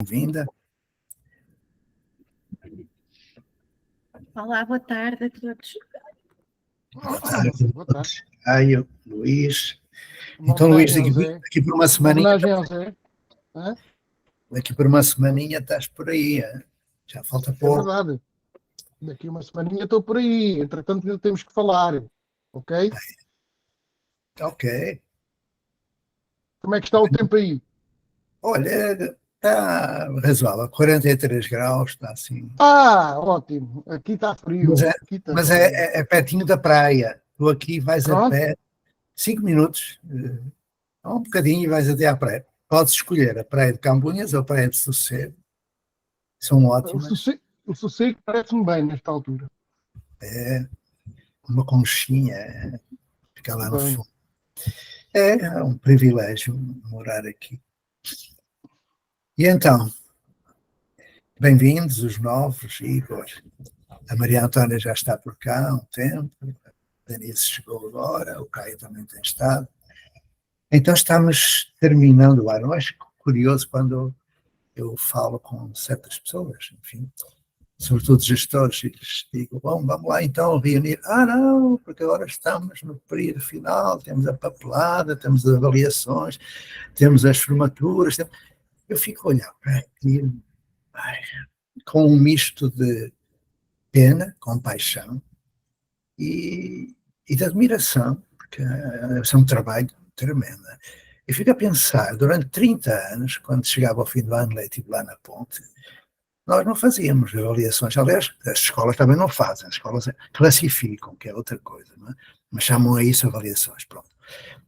Bem-vinda. Olá, boa tarde a todos. Boa tarde. Boa tarde. Caio, Luís. Uma Então, Luís, daqui por uma semaninha. Homenagem ao Zé. Daqui por uma semaninha estás por aí. Hein? Já falta pouco. É verdade. Daqui uma semaninha estou por aí. Entretanto, ainda temos que falar. Ok? Ok. Como é que está o tempo aí? Olha, está razoável. 43 graus, está assim. Ótimo. Aqui está frio. Mas é pertinho da praia. Tu aqui vais a pé 5 minutos, um bocadinho, e vais até à praia. Podes escolher a praia de Cambuinhas ou a praia de Sossego. São ótimas. O sossego parece-me bem nesta altura. É uma conchinha, fica lá no Bem. fundo. É um privilégio morar aqui. E então, bem-vindos os novos, Igor. A Maria Antônia já está por cá há um tempo, a Denise chegou agora, o Caio também tem estado. Então estamos terminando o ano. Eu acho curioso quando eu falo com certas pessoas, enfim, sobretudo gestores, e lhes digo, bom, vamos lá então reunir. Não, porque agora estamos no período final, temos a papelada, temos as avaliações, temos as formaturas. Eu fico a olhar para aquilo com um misto de pena, compaixão e de admiração, porque é um trabalho tremendo. Eu fico a pensar, durante 30 anos, quando chegava ao fim do ano letivo lá na Ponte, nós não fazíamos avaliações. Aliás, as escolas também não fazem, as escolas classificam, que é outra coisa, não é? Mas chamam a isso avaliações, pronto.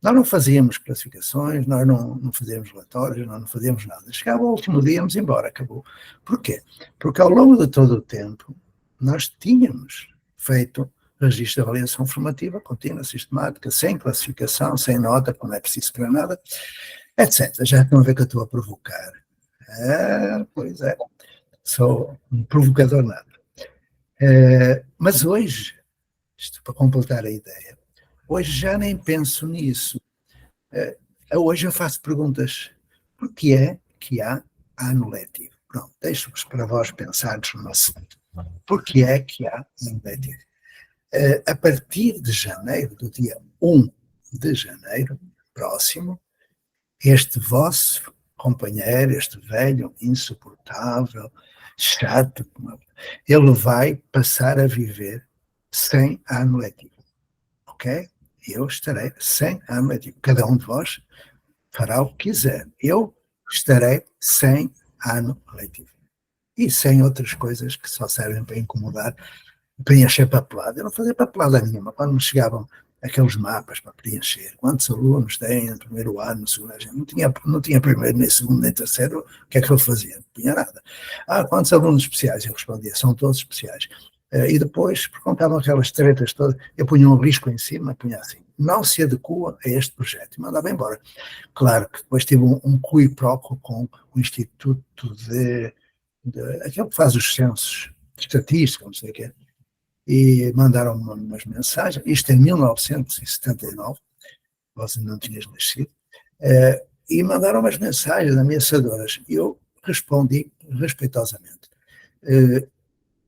Nós não fazíamos classificações, nós não fazíamos relatórios, nós não fazíamos nada. Chegava o último dia, íamos embora, acabou. Porquê? Porque ao longo de todo o tempo, nós tínhamos feito registro de avaliação formativa, contínua, sistemática, sem classificação, sem nota, como é preciso para nada, etc. Já estão a ver que eu estou a provocar. Pois é, sou um provocador nada. Mas hoje, isto para completar a ideia, hoje já nem penso nisso. Hoje eu faço perguntas. Por que é que há ano letivo? Pronto, deixo-vos para vós pensarmos no assunto. Por que é que há ano letivo? A partir de janeiro, do dia 1 de janeiro, próximo, este vosso companheiro, este velho, insuportável, chato, ele vai passar a viver sem ano letivo. Ok? Eu estarei sem ano letivo. Cada um de vós fará o que quiser. Eu estarei sem ano letivo. E sem outras coisas que só servem para incomodar, preencher papelada. Eu não fazia papelada nenhuma. Quando me chegavam aqueles mapas para preencher, quantos alunos têm no primeiro ano, no segundo ano, não tinha primeiro, nem segundo, nem terceiro, o que é que eu fazia? Não tinha nada. Quantos alunos especiais? Eu respondia, são todos especiais. E depois, porque contavam aquelas tretas todas, eu punha um risco em cima, punha assim, não se adequa a este projeto, e mandava embora. Claro que depois tive um cui proco com o Instituto aquele que faz os censos de estatística, não sei o quê, e mandaram-me umas mensagens, isto em 1979, você não tinhas nascido, e mandaram umas mensagens ameaçadoras, e eu respondi respeitosamente.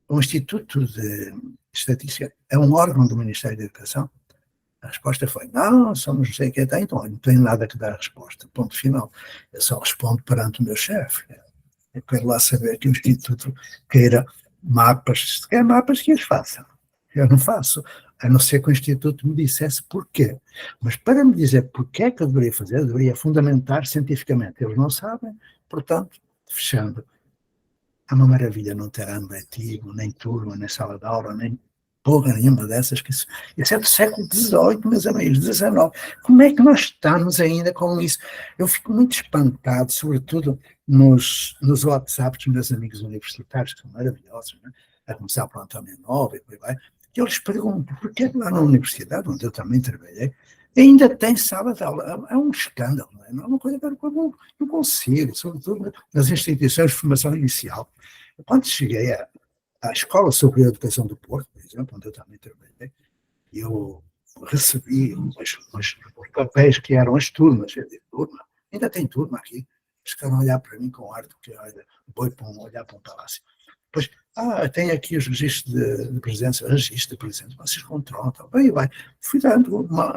O Instituto de Estatística é um órgão do Ministério da Educação? A resposta foi, não, somos não sei o que, então não tenho nada que dar a resposta, ponto final. Eu só respondo perante o meu chefe. Eu quero lá saber que o Instituto queira mapas, se quer mapas que os façam. Eu não faço, a não ser que o Instituto me dissesse porquê. Mas para me dizer porquê que eu deveria fazer, eu deveria fundamentar cientificamente. Eles não sabem, portanto, fechando. É uma maravilha não ter ano letivo, nem turma, nem sala de aula, nem porra nenhuma dessas. Isso é do século XVIII, meus amigos, XIX. Como é que nós estamos ainda com isso? Eu fico muito espantado, sobretudo nos WhatsApps dos meus amigos universitários, que são maravilhosos, né? A começar pelo António Nova e por aí vai, que eu lhes pergunto, porquê lá na universidade, onde eu também trabalhei, ainda tem sala de aula? É um escândalo, não é? Não é uma coisa que eu não consigo, sobretudo nas instituições de formação inicial. Quando cheguei à Escola Superior de Educação do Porto, por exemplo, onde eu também trabalhei, eu recebi uns papéis que eram as turmas. Eu digo, turma? Ainda tem turma aqui? ficaram a olhar para mim com ar de que, olha, boi para olhar para um palácio. Depois, tem aqui os registros de presença, registro de presença, vocês controlam, bem, vai. Fui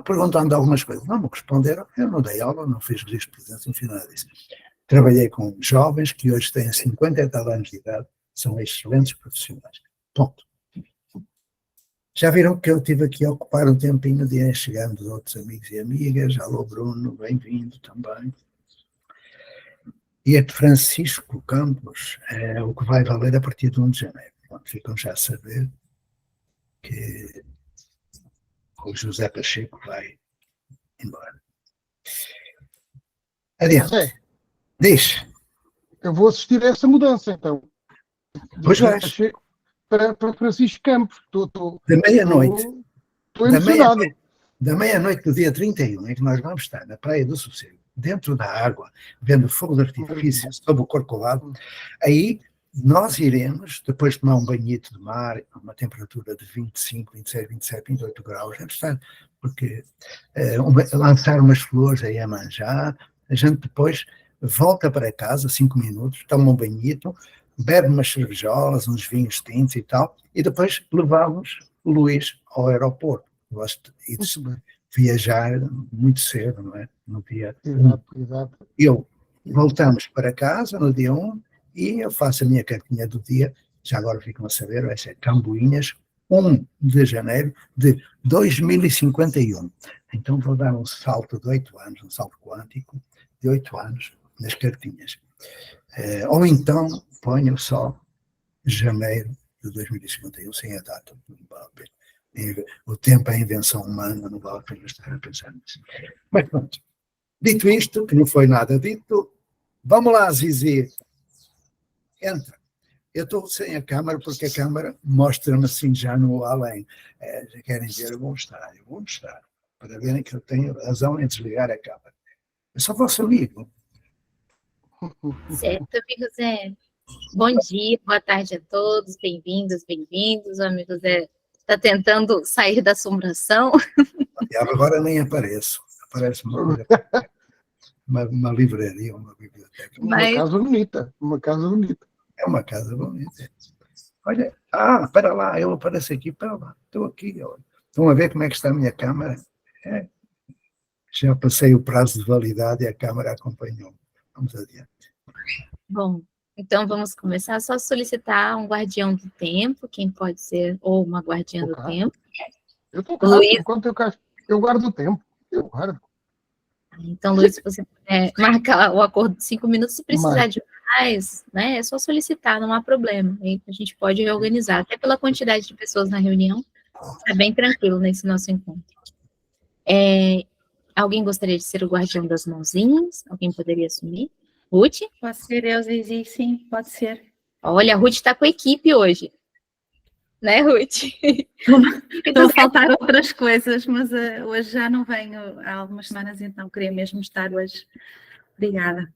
perguntando algumas coisas, não me responderam, eu não dei aula, não fiz registro de presença, não fiz nada disso. Trabalhei com jovens que hoje têm 50 e tal anos de idade, são excelentes profissionais. Ponto. Já viram que eu tive aqui a ocupar um tempinho de ir chegando os outros amigos e amigas. Alô, Bruno, bem-vindo também. E este Francisco Campos é o que vai valer a partir de 1 de janeiro. Pronto, ficam já a saber que o José Pacheco vai embora. Adiante. José, Diz. eu vou assistir a essa mudança, então. Pois vais. Para Francisco Campos. Da meia-noite. Estou emocionado. Da meia-noite do dia 31, em que nós vamos estar na Praia do Sossego, dentro da água, vendo fogo de artifício sob o Corcovado, aí nós iremos, depois de tomar um banhito de mar, a uma temperatura de 25, 26, 27, 28 graus, porque lançar umas flores a Iemanjá, a gente depois volta para casa, 5 minutos, toma um banhito, bebe umas cervejolas, uns vinhos tintos e tal, e depois levamos o Luís ao aeroporto. Gosto de viajar muito cedo, não é? No dia Exato. Voltamos para casa no dia 1 e eu faço a minha cartinha do dia, já agora ficam a saber, vai ser Camboinhas, 1 de janeiro de 2051. Então vou dar um salto de 8 anos, um salto quântico de 8 anos nas cartinhas. Ou então ponho só janeiro de 2051, sem a data, não vale a pena. O tempo é a invenção humana, não vale a pena estar a pensar nisso. Mas pronto, dito isto, que não foi nada dito, vamos lá, Zizi, entra. Eu estou sem a câmara, porque a câmara mostra-me assim já no além. Já querem ver, eu vou mostrar, para verem que eu tenho razão em desligar a câmara. Eu sou vosso amigo. Certo, amigo Zé. Bom dia, boa tarde a todos, bem-vindos, bem-vindos. O amigo Zé está tentando sair da assombração. Agora nem apareço. Aparece uma livraria, uma biblioteca. Uma casa bonita. É uma casa bonita. Olha, espera lá, eu apareço aqui, espera lá, estou aqui. Olha. Estão a ver como é que está a minha câmara? Já passei o prazo de validade e a câmara acompanhou. Vamos adiante. Bom, então vamos começar. Só solicitar um guardião do tempo, quem pode ser, ou uma guardiã do tempo. Eu estou cá, Luiz... enquanto eu guardo o tempo. Eu guardo. Então, Luiz, se você puder marcar o acordo de 5 minutos, se precisar de mais, né, é só solicitar, não há problema. Aí a gente pode reorganizar, até pela quantidade de pessoas na reunião, é bem tranquilo nesse nosso encontro. Alguém gostaria de ser o guardião das mãozinhas? Alguém poderia assumir? Ruth? Pode ser eu, Zizi, sim, pode ser. Olha, a Ruth está com a equipe hoje. Né, Ruth? Estão a faltar outras coisas, mas hoje já não venho há algumas semanas, então queria mesmo estar hoje. Obrigada.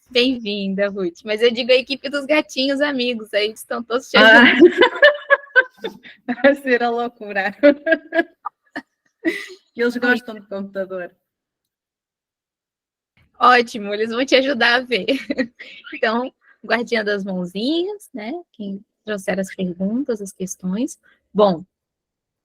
Bem-vinda, Ruth. Mas eu digo a equipe dos gatinhos amigos, aí estão todos te ajudando. Vai ser a loucura. Eles gostam de computador. Ótimo, eles vão te ajudar a ver. Então, guardinha das mãozinhas, né? Quem trouxer as perguntas, as questões. Bom,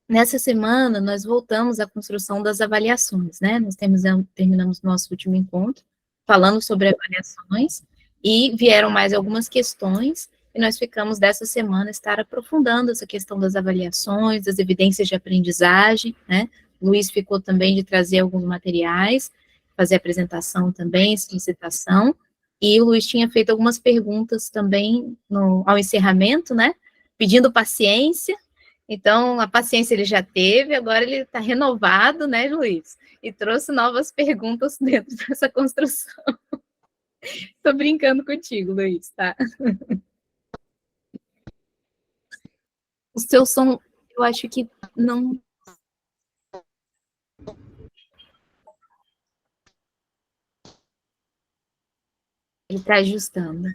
nessa semana nós voltamos à construção das avaliações, né? Nós terminamos nosso último encontro falando sobre avaliações e vieram mais algumas questões e nós ficamos dessa semana estar aprofundando essa questão das avaliações, das evidências de aprendizagem, né? O Luiz ficou também de trazer alguns materiais, fazer apresentação também, solicitação, e o Luiz tinha feito algumas perguntas também ao encerramento, né, pedindo paciência. Então, a paciência ele já teve, agora ele está renovado, né, Luiz? E trouxe novas perguntas dentro dessa construção. Estou brincando contigo, Luiz, tá? O seu som, eu acho que não... Ele está ajustando.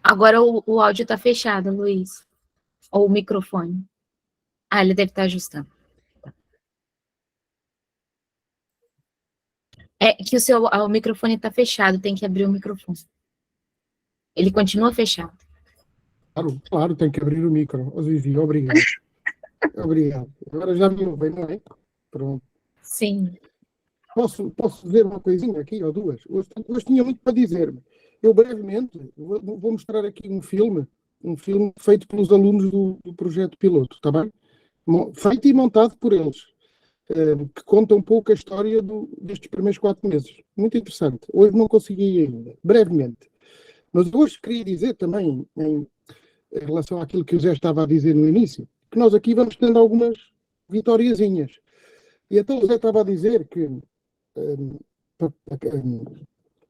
Agora o áudio está fechado, Luiz. Ou o microfone. Ele deve estar ajustando. É que o microfone está fechado, tem que abrir o microfone. Ele continua fechado. Claro, tem que abrir o micro. Ó, Zizi, obrigado. Obrigado. Agora já me ouvem, não é? Pronto. Sim. Posso dizer uma coisinha aqui, ou duas? Hoje tinha muito para dizer. Eu brevemente vou mostrar aqui um filme feito pelos alunos do projeto piloto, está bem? Feito e montado por eles, que conta um pouco a história destes primeiros 4 meses. Muito interessante. Hoje não consegui ainda, brevemente. Mas hoje queria dizer também, em relação àquilo que o Zé estava a dizer no início, que nós aqui vamos tendo algumas vitoriazinhas. E então o Zé estava a dizer que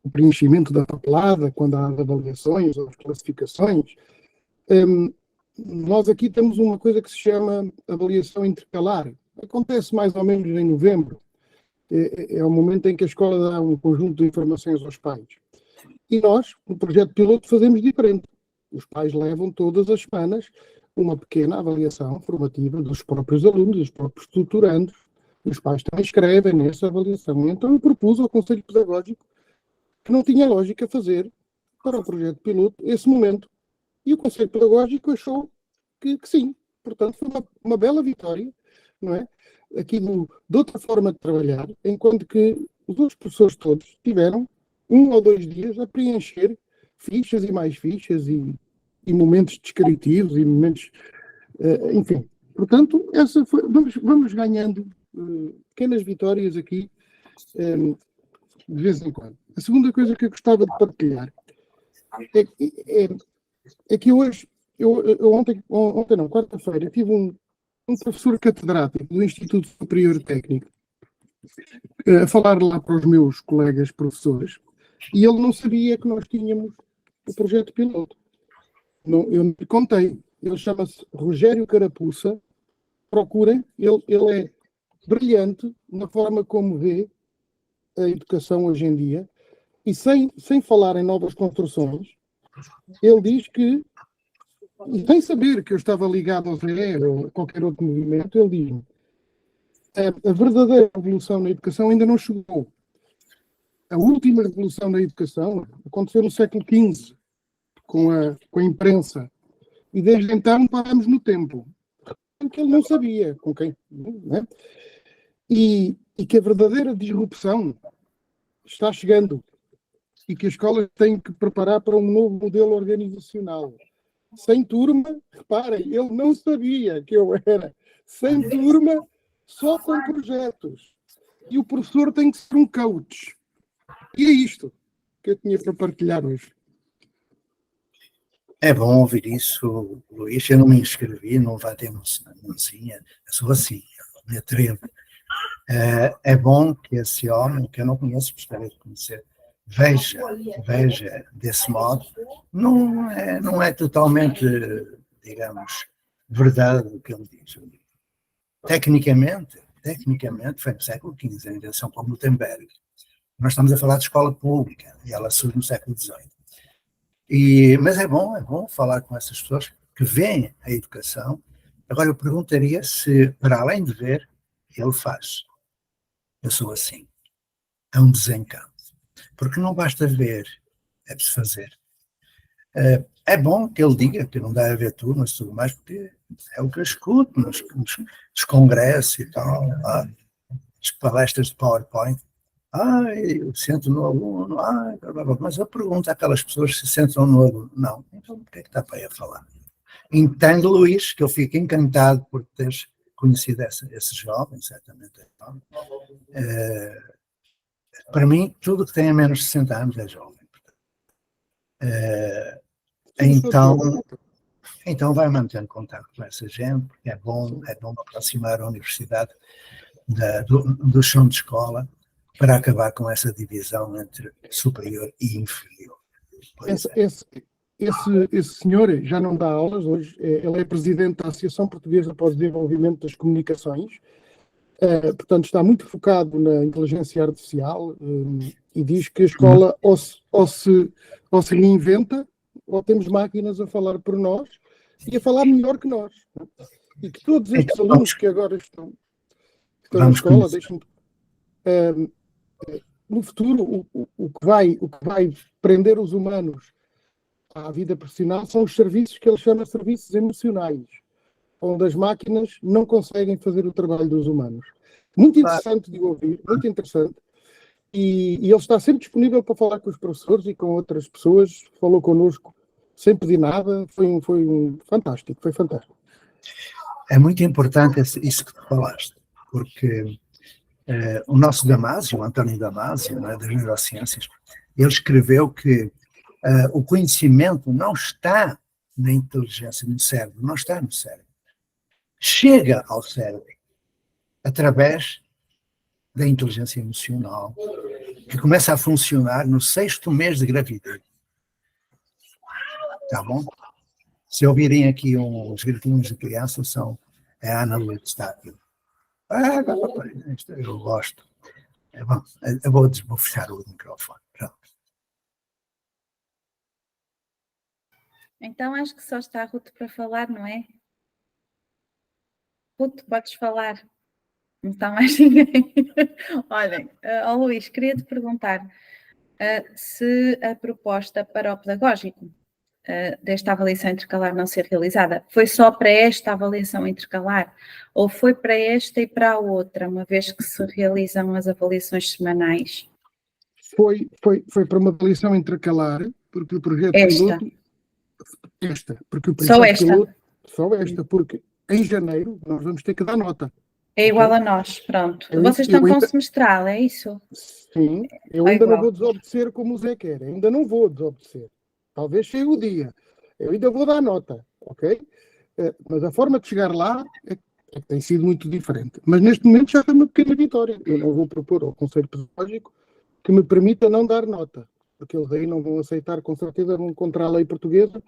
o preenchimento da papelada, quando há avaliações ou classificações, nós aqui temos uma coisa que se chama avaliação intercalar. Acontece mais ou menos em novembro. É o momento em que a escola dá um conjunto de informações aos pais. E nós, no projeto piloto, fazemos diferente. Os pais levam todas as semanas uma pequena avaliação formativa dos próprios alunos, dos próprios tutorandos. Os pais também escrevem nessa avaliação. Então eu propus ao Conselho Pedagógico que não tinha lógica fazer para o projeto piloto esse momento. E o Conselho Pedagógico achou que sim. Portanto, foi uma bela vitória, não é? Aqui de outra forma de trabalhar, enquanto que os outros professores todos tiveram 1 ou 2 dias a preencher fichas e mais fichas e momentos descritivos e momentos, enfim. Portanto, vamos ganhando pequenas vitórias aqui de vez em quando. A segunda coisa que eu gostava de partilhar é que hoje, quarta-feira, tive um professor catedrático do Instituto Superior Técnico a falar lá para os meus colegas professores e ele não sabia que nós tínhamos o projeto piloto. Não, eu não lhe contei. Ele chama-se Rogério Carapuça. Procurem. Ele é brilhante na forma como vê a educação hoje em dia e sem falar em novas construções, ele diz que, e sem saber que eu estava ligado ao ZE ou a qualquer outro movimento, ele diz a verdadeira revolução na educação ainda não chegou. A última revolução na educação aconteceu no século XV, com a imprensa. E desde então paramos no tempo. Que ele não sabia com quem. Né? E que a verdadeira disrupção está chegando. E que a escola tem que preparar para um novo modelo organizacional. Sem turma, reparem, ele não sabia que eu era. Sem turma, só com projetos. E o professor tem que ser um coach. E é isto que eu tinha para partilhar hoje. É bom ouvir isso, Luís. Eu não me inscrevi, não vai ter mãozinha. Eu sou assim, eu me atrevo. É bom que esse homem, que eu não conheço, gostaria de conhecer, veja desse modo. Não é totalmente, digamos, verdade o que ele diz. Tecnicamente foi no século XV, a invenção por Gutenberg. Nós estamos a falar de escola pública, e ela surge no século XVIII. Mas é bom falar com essas pessoas que veem a educação. Agora eu perguntaria se, para além de ver, ele faz. Eu sou assim. É um desencanto. Porque não basta ver, é preciso fazer. É bom que ele diga que não deve haver turmas e tudo mais, porque é o que eu escuto nos congressos e tal, as palestras de PowerPoint. Eu sento no aluno, mas eu pergunto àquelas pessoas se sentam no aluno. Não, então o que é que está para aí a falar? Entendo, Luís, que eu fico encantado por teres conhecido esse jovem, certamente. Para mim, tudo que tem a menos de 60 anos é jovem. Então vai mantendo contato com essa gente, porque é bom aproximar a universidade do chão de escola, para acabar com essa divisão entre superior e inferior. Esse senhor já não dá aulas hoje, ele é presidente da Associação Portuguesa para o Desenvolvimento das Comunicações, portanto está muito focado na inteligência artificial e diz que a escola ou se reinventa, ou temos máquinas a falar por nós e a falar melhor que nós. E que todos estes alunos que agora estão na escola, no futuro, o que vai prender os humanos à vida profissional são os serviços que ele chama de serviços emocionais, onde as máquinas não conseguem fazer o trabalho dos humanos. Muito interessante de ouvir, muito interessante. E ele está sempre disponível para falar com os professores e com outras pessoas. Falou connosco sem pedir nada. Foi fantástico, foi fantástico. É muito importante isso que tu falaste, porque o nosso Damásio, o António Damásio, não é, das neurociências, ele escreveu que o conhecimento não está na inteligência, no cérebro, não está no cérebro. Chega ao cérebro através da inteligência emocional, que começa a funcionar no 6º mês de gravidez. Tá bom? Se ouvirem aqui uns gritinhos de criança, é a Ana Luísa está aqui. Eu gosto. Bom, eu vou fechar o microfone. Pronto. Então acho que só está a Ruth para falar, não é? Ruth, podes falar. Não está mais ninguém. Olhem, Luís, queria-te perguntar se a proposta para o pedagógico desta avaliação intercalar não ser realizada foi só para esta avaliação intercalar ou foi para esta e para a outra, uma vez que se realizam as avaliações semanais? Foi para uma avaliação intercalar, porque o projeto piloto... Porque o projeto piloto... Só esta, porque em janeiro nós vamos ter que dar nota. É igual a nós, pronto. Vocês estão com semestral, é isso? Sim, eu ainda não vou desobedecer como o Zé quer, ainda não vou desobedecer. Talvez chegue o dia, eu ainda vou dar nota, ok? Mas a forma de chegar lá tem sido muito diferente. Mas neste momento já foi uma pequena vitória. Eu não vou propor ao Conselho Pedagógico que me permita não dar nota, porque eles aí não vão aceitar, com certeza, vão contra a lei portuguesa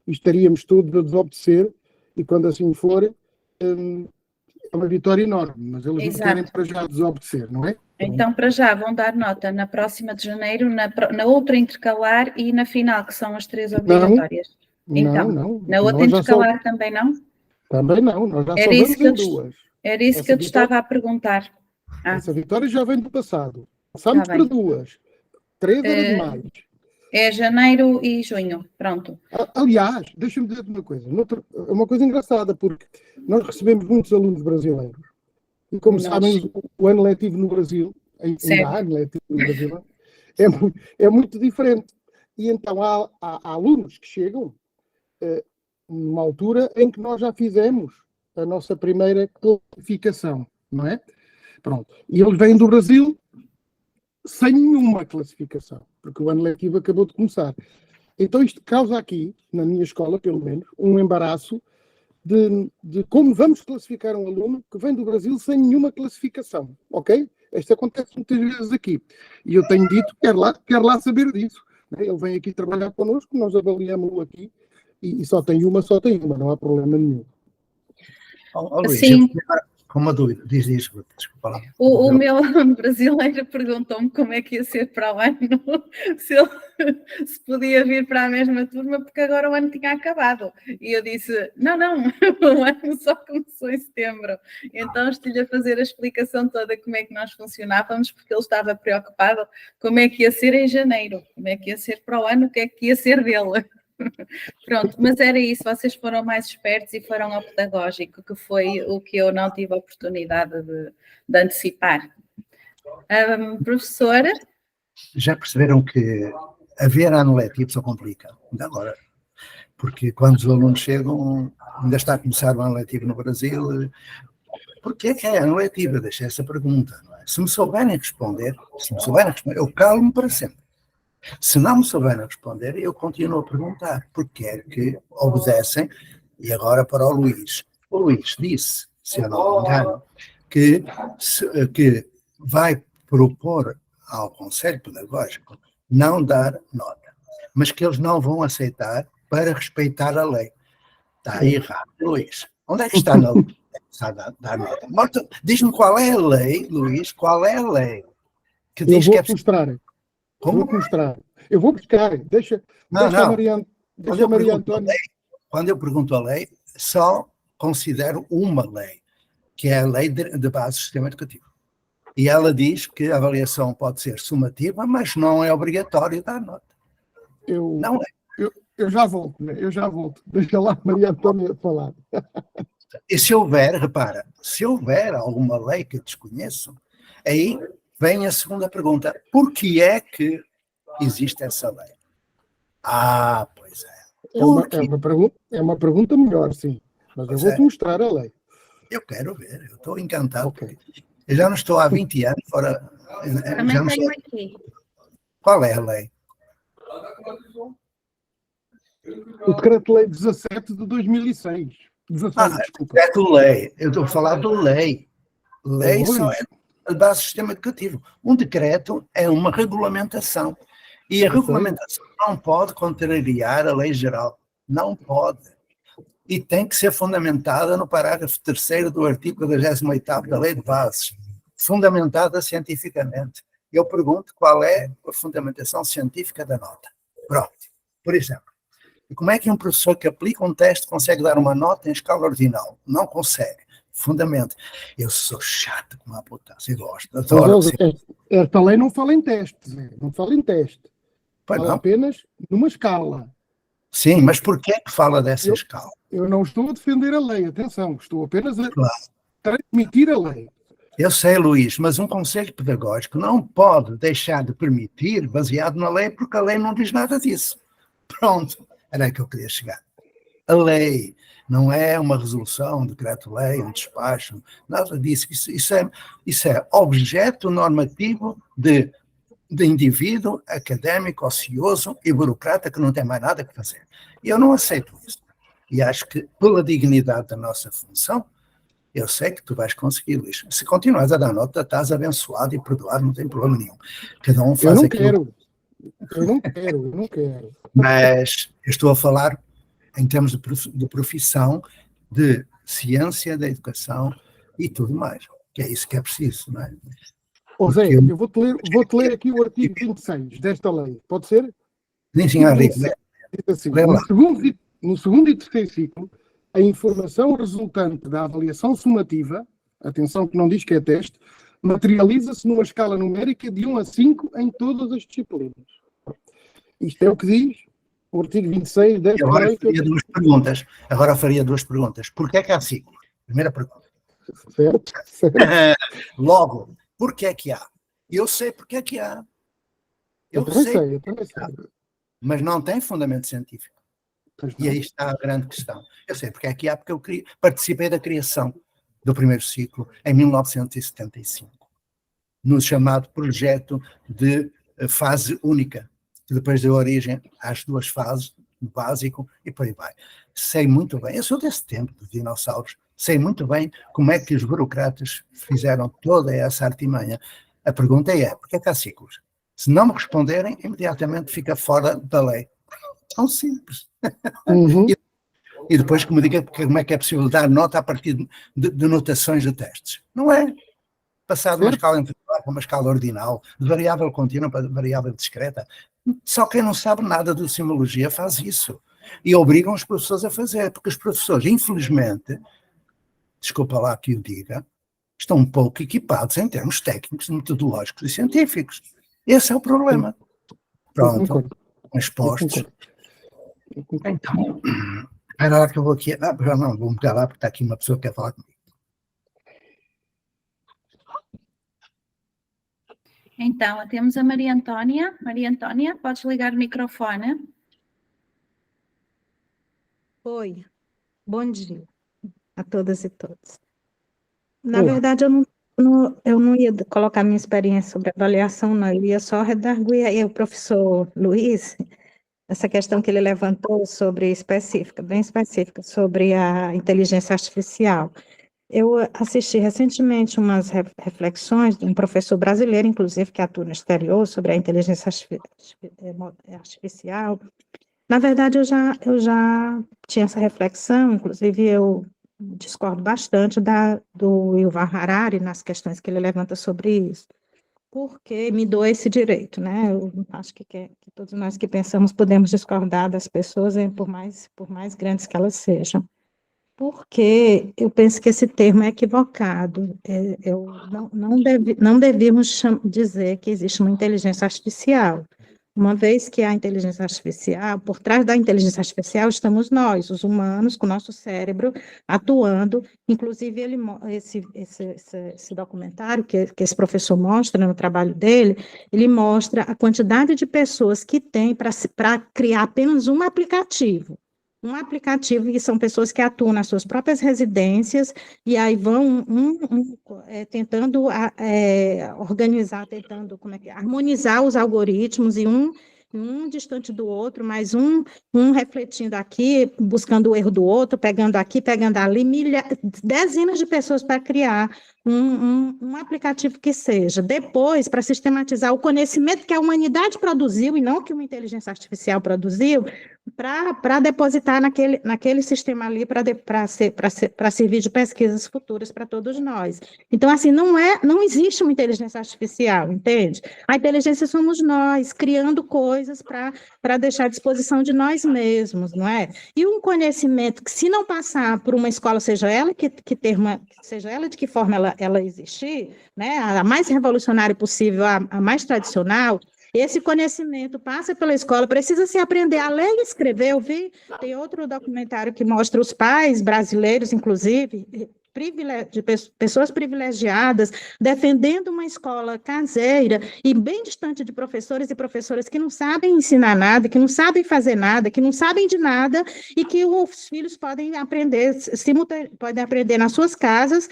e estaríamos todos a desobedecer, e quando assim for... é uma vitória enorme, mas eles não querem para já desobedecer, não é? Então, para já, vão dar nota na próxima de janeiro, na outra intercalar e na final, que são as 3 obrigatórias. Não. Na outra intercalar também não? Também não, nós já só vamos em 2. Era isso que eu te estava a perguntar. Essa vitória já vem do passado. Passamos para 2. 3 era demais. É janeiro e junho, pronto. Aliás, deixa-me dizer uma coisa. É uma coisa engraçada, porque nós recebemos muitos alunos brasileiros. E como sabem, o ano letivo no Brasil, ainda há ano letivo no Brasil, é muito diferente. E então há alunos que chegam numa altura em que nós já fizemos a nossa primeira classificação, não é? Pronto. E eles vêm do Brasil sem nenhuma classificação, porque o ano letivo acabou de começar. Então isto causa aqui, na minha escola pelo menos, um embaraço de como vamos classificar um aluno que vem do Brasil sem nenhuma classificação, ok? Isto acontece muitas vezes aqui. E eu tenho dito, quero lá saber disso. Né? Ele vem aqui trabalhar connosco, nós avaliamos-lo aqui, e só tem uma, não há problema nenhum. Luís, sim. Com uma dúvida, diz, desculpa lá. O meu aluno brasileiro perguntou-me como é que ia ser para o ano, se podia vir para a mesma turma, porque agora o ano tinha acabado. E eu disse, não, o ano só começou em setembro. Então estive-lhe a fazer a explicação toda como é que nós funcionávamos, porque ele estava preocupado como é que ia ser em janeiro, como é que ia ser para o ano, o que é que ia ser dele. Pronto, mas era isso, vocês foram mais espertos e foram ao pedagógico, que foi o que eu não tive a oportunidade de antecipar. Professora? Já perceberam que haver ano letivo só complica, ainda agora, porque quando os alunos chegam, ainda está a começar o ano letivo no Brasil, porquê que é ano letivo? Eu deixei essa pergunta, não é? Se me souberem responder, eu calo-me para sempre. Se não me souberem responder, eu continuo a perguntar, porque é que obedecem, e agora para o Luís. O Luís disse, se eu não me engano, que vai propor ao Conselho Pedagógico não dar nota, mas que eles não vão aceitar para respeitar a lei. Está errado, Luís. Onde é que está na lei? Está a dar nota. Diz-me qual é a lei, Luís, qual é a lei que diz que é preciso... Vou mostrar. Eu vou buscar. Deixa a Maria Antônia. Quando eu pergunto a lei, só considero uma lei, que é a lei de base do sistema educativo. E ela diz que a avaliação pode ser sumativa, mas não é obrigatório dar nota. Eu, Não é. eu já volto, né? Eu já volto. Deixa lá a Maria Antônia falar. E se houver, repara, se houver alguma lei que eu desconheço, aí vem a segunda pergunta. Por que é que existe essa lei? Ah, pois é. É uma pergunta melhor, sim. Mas eu Pois vou-te é. mostrar a lei. Eu quero ver, eu estou encantado. Ok. Eu já não estou há 20 anos fora. Também Já não tenho estou. aqui. Qual é a lei? O Decreto-Lei 17 de 2006. 16, desculpa. Decreto-lei. Eu estou a falar de lei. Lei só Pois. é base do sistema educativo. Um decreto é uma regulamentação. E a Eu sei. regulamentação não pode contrariar a lei geral. Não pode. E tem que ser fundamentada no parágrafo 3º do artigo 48º da Lei de Bases. Fundamentada cientificamente. Eu pergunto qual é a fundamentação científica da nota. Pronto. Por exemplo, como é que um professor que aplica um teste consegue dar uma nota em escala ordinal? Não consegue. Fundamento. Eu sou chato como a puta, se gosto. Adoro. Esta lei não fala em teste, não fala em teste. Pois Fala não? apenas numa escala. Sim, mas porquê que fala dessa escala? Eu não estou a defender a lei, atenção, estou apenas a Claro. transmitir a lei. Eu sei, Luís, mas um conselho pedagógico não pode deixar de permitir baseado na lei, porque a lei não diz nada disso. Pronto, era aí que eu queria chegar. A lei não é uma resolução, um decreto-lei, um despacho, nada disso. Isso é objeto normativo de indivíduo académico, ocioso e burocrata que não tem mais nada que fazer. E eu não aceito isso. E acho que, pela dignidade da nossa função, eu sei que tu vais conseguir, Luís. Se continuares a dar nota, estás abençoado e perdoado, não tem problema nenhum. Cada um faz aquilo. Eu não quero. Mas eu estou a falar em termos de profissão, de ciência, da educação e tudo mais. Que é isso que é preciso, não é? Ô Zé, eu vou-te ler aqui o artigo 26 desta lei. Pode ser? Sim, Henrique. Assim, no segundo e terceiro ciclo, a informação resultante da avaliação sumativa, atenção que não diz que é teste, materializa-se numa escala numérica de 1 a 5 em todas as disciplinas. Isto é o que diz o artigo 26 desta lei. Agora faria duas perguntas. Porquê é que há ciclos? Primeira pergunta. Certo. Logo, porquê é que há? Eu sei porquê é que há. Eu também sei. Mas não tem fundamento científico. E aí está a grande questão. Eu sei porque é que há, porque eu participei da criação do primeiro ciclo em 1975, no chamado projeto de fase única, que depois deu origem às duas fases, o básico e por aí vai. Sei muito bem, eu sou desse tempo de dinossauros, sei muito bem como é que os burocratas fizeram toda essa artimanha. A pergunta é, porquê é que há ciclos? Se não me responderem, imediatamente fica fora da lei. Tão simples. Uhum. E depois que me diga como é que é possível dar nota a partir de notações de testes. Não é? Passar de uma escala integral para uma escala ordinal, de variável contínua para variável discreta. Só quem não sabe nada de simologia faz isso. E obrigam os professores a fazer, porque os professores, infelizmente, desculpa lá que o diga, estão um pouco equipados em termos técnicos, metodológicos e científicos. Esse é o problema. Pronto, expostos. Então, espera lá que eu vou aqui. Não, vou mudar lá porque está aqui uma pessoa que quer falar comigo. Então, temos a Maria Antônia. Maria Antônia, podes ligar o microfone? Oi, bom dia a todas e todos. Na verdade, eu não ia colocar minha experiência sobre avaliação, não. Eu ia só redarguir aí o professor Luiz, essa questão que ele levantou sobre bem específica, sobre a inteligência artificial. Eu assisti recentemente umas reflexões de um professor brasileiro, inclusive, que atua no exterior, sobre a inteligência artificial. Na verdade, eu já tinha essa reflexão, inclusive eu discordo bastante do Yuval Harari nas questões que ele levanta sobre isso, porque me dou esse direito, né? Eu acho que todos nós que pensamos podemos discordar das pessoas, por mais grandes que elas sejam. porque eu penso que esse termo é equivocado. Não devemos dizer que existe uma inteligência artificial, uma vez que a inteligência artificial, por trás da inteligência artificial estamos nós, os humanos, com o nosso cérebro atuando. Inclusive, esse documentário que esse professor mostra no trabalho dele, ele mostra a quantidade de pessoas que tem para criar apenas um aplicativo. Um aplicativo, que são pessoas que atuam nas suas próprias residências, e aí vão tentando organizar, tentando harmonizar os algoritmos, e um distante do outro, mas um refletindo aqui, buscando o erro do outro, pegando aqui, pegando ali, dezenas de pessoas para criar um aplicativo que seja. Depois, para sistematizar o conhecimento que a humanidade produziu, e não que uma inteligência artificial produziu, para depositar naquele sistema ali, para servir de pesquisas futuras para todos nós. Então, assim, não existe uma inteligência artificial, entende? A inteligência somos nós, criando coisas para deixar à disposição de nós mesmos, não é? E um conhecimento que, se não passar por uma escola, seja ela seja ela de que forma ela existir, né, a mais revolucionária possível, a mais tradicional, esse conhecimento passa pela escola, precisa se aprender a ler e escrever. Tem outro documentário que mostra os pais brasileiros, inclusive, pessoas privilegiadas, defendendo uma escola caseira e bem distante de professores e professoras que não sabem ensinar nada, que não sabem fazer nada, que não sabem de nada, e que os filhos podem aprender nas suas casas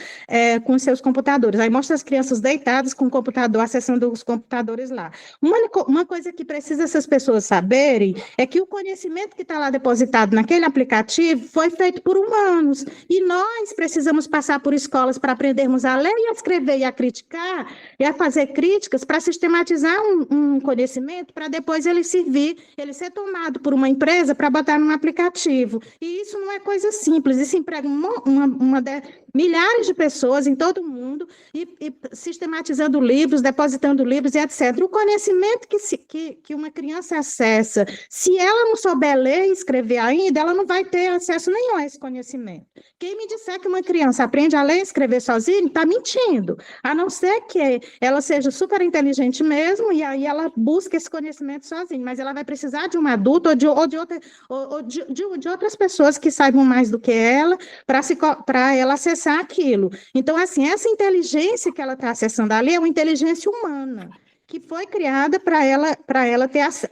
com seus computadores. Aí mostra as crianças deitadas com o computador, acessando os computadores lá. Uma coisa que precisa essas pessoas saberem é que o conhecimento que está lá depositado naquele aplicativo foi feito por humanos, e nós precisamos passar por escolas para aprendermos a ler e a escrever e a criticar, e a fazer críticas, para sistematizar um conhecimento, para depois ele ser tomado por uma empresa para botar num aplicativo. E isso não é coisa simples, isso emprega milhares de pessoas em todo o mundo, e sistematizando livros, depositando livros e etc. O conhecimento que uma criança acessa, se ela não souber ler e escrever ainda, ela não vai ter acesso nenhum a esse conhecimento. Quem me disser que uma criança aprende a ler e escrever sozinha, está mentindo, a não ser que ela seja super inteligente mesmo, e aí ela busca esse conhecimento sozinha, mas ela vai precisar de um adulto ou de outras pessoas que saibam mais do que ela, para ela acessar aquilo. Então, assim, essa inteligência que ela está acessando ali é uma inteligência humana, que foi criada para ela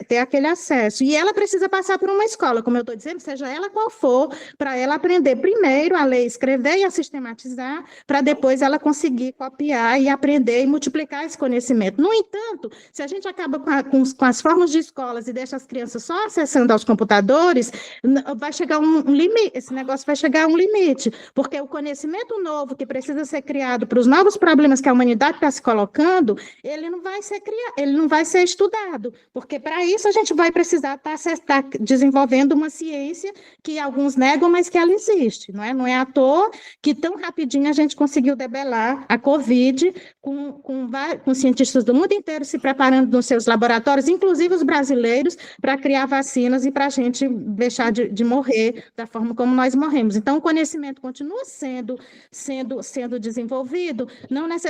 ter aquele acesso. E ela precisa passar por uma escola, como eu estou dizendo, seja ela qual for, para ela aprender primeiro a ler, escrever e a sistematizar, para depois ela conseguir copiar e aprender e multiplicar esse conhecimento. No entanto, se a gente acaba com as formas de escolas e deixa as crianças só acessando aos computadores, vai chegar um limite, esse negócio vai chegar a um limite, porque o conhecimento novo que precisa ser criado para os novos problemas que a humanidade está se colocando, ele não vai ser estudado, porque para isso a gente vai precisar estar desenvolvendo uma ciência que alguns negam, mas que ela existe, não é? Não é à toa que tão rapidinho a gente conseguiu debelar a Covid, com cientistas do mundo inteiro se preparando nos seus laboratórios, inclusive os brasileiros, para criar vacinas e para a gente deixar de morrer da forma como nós morremos. Então, o conhecimento continua sendo desenvolvido,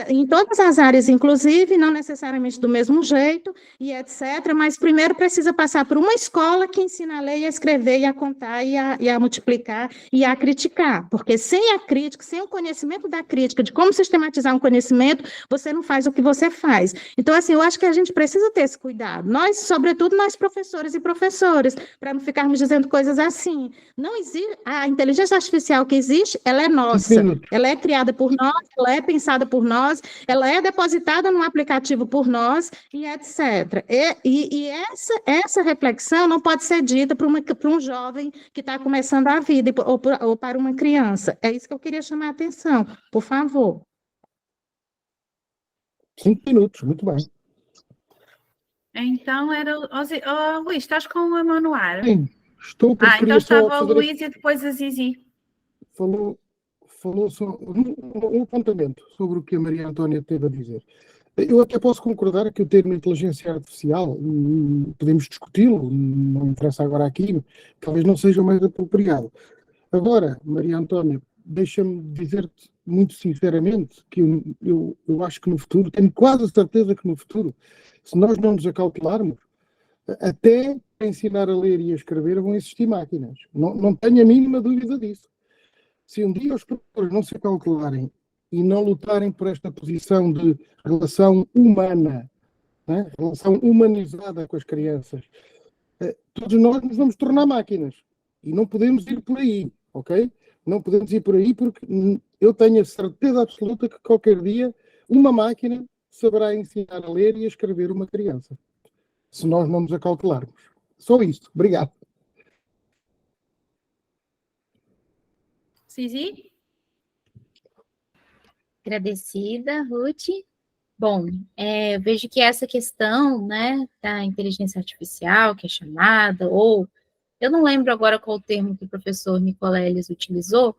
em todas as áreas, inclusive, não necessariamente do mesmo jeito, e etc., mas primeiro precisa passar por uma escola que ensina a ler e a escrever, e a contar, e a multiplicar, e a criticar, porque sem a crítica, sem o conhecimento da crítica, de como sistematizar um conhecimento, você não faz o que você faz. Então, assim, eu acho que a gente precisa ter esse cuidado, nós, sobretudo nós professores e professoras, para não ficarmos dizendo coisas assim. Não existe, a inteligência artificial que existe, ela é nossa, ela é criada por nós, ela é pensada por nós, ela é depositada num aplicativo por nós, e etc. E essa reflexão não pode ser dita para um jovem que está começando a vida, ou para uma criança. É isso que eu queria chamar a atenção, por favor. 5 minutos, muito bem. Então era... Luís, estás com a mão no ar? Sim, estou porque então estava o Luís e depois a Zizi. Falou só um apontamento sobre o que a Maria Antónia teve a dizer. Eu até posso concordar que o termo inteligência artificial, podemos discuti-lo, não interessa agora aqui, talvez não seja o mais apropriado. Agora, Maria Antónia, deixa-me dizer-te muito sinceramente que eu acho que no futuro, tenho quase a certeza que no futuro, se nós não nos acautelarmos, até para ensinar a ler e a escrever vão existir máquinas. Não tenho a mínima dúvida disso. Se um dia os professores não se acautelarem e não lutarem por esta posição de relação humana, né? Relação humanizada com as crianças, todos nós nos vamos tornar máquinas. E não podemos ir por aí, ok? Não podemos ir por aí porque eu tenho a certeza absoluta que qualquer dia uma máquina saberá ensinar a ler e a escrever uma criança. Se nós não nos acautelarmos. Só isto. Obrigado. Zizi? Agradecida, Ruth. Bom, eu vejo que essa questão, né, da inteligência artificial, que é chamada, ou eu não lembro agora qual o termo que o professor Nicoleles utilizou,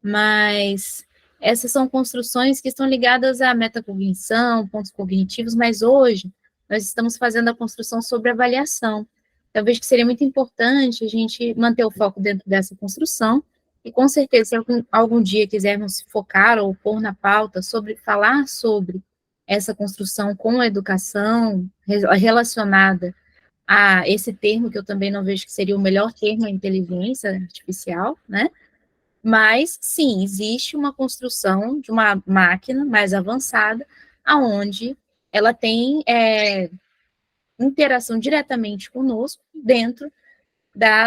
mas essas são construções que estão ligadas à metacognição, pontos cognitivos, mas hoje nós estamos fazendo a construção sobre avaliação. Então, eu vejo que seria muito importante a gente manter o foco dentro dessa construção, e com certeza, se algum dia quisermos focar ou pôr na pauta falar sobre essa construção com a educação relacionada a esse termo, que eu também não vejo que seria o melhor termo, a inteligência artificial, né? Mas, sim, existe uma construção de uma máquina mais avançada, aonde ela tem interação diretamente conosco dentro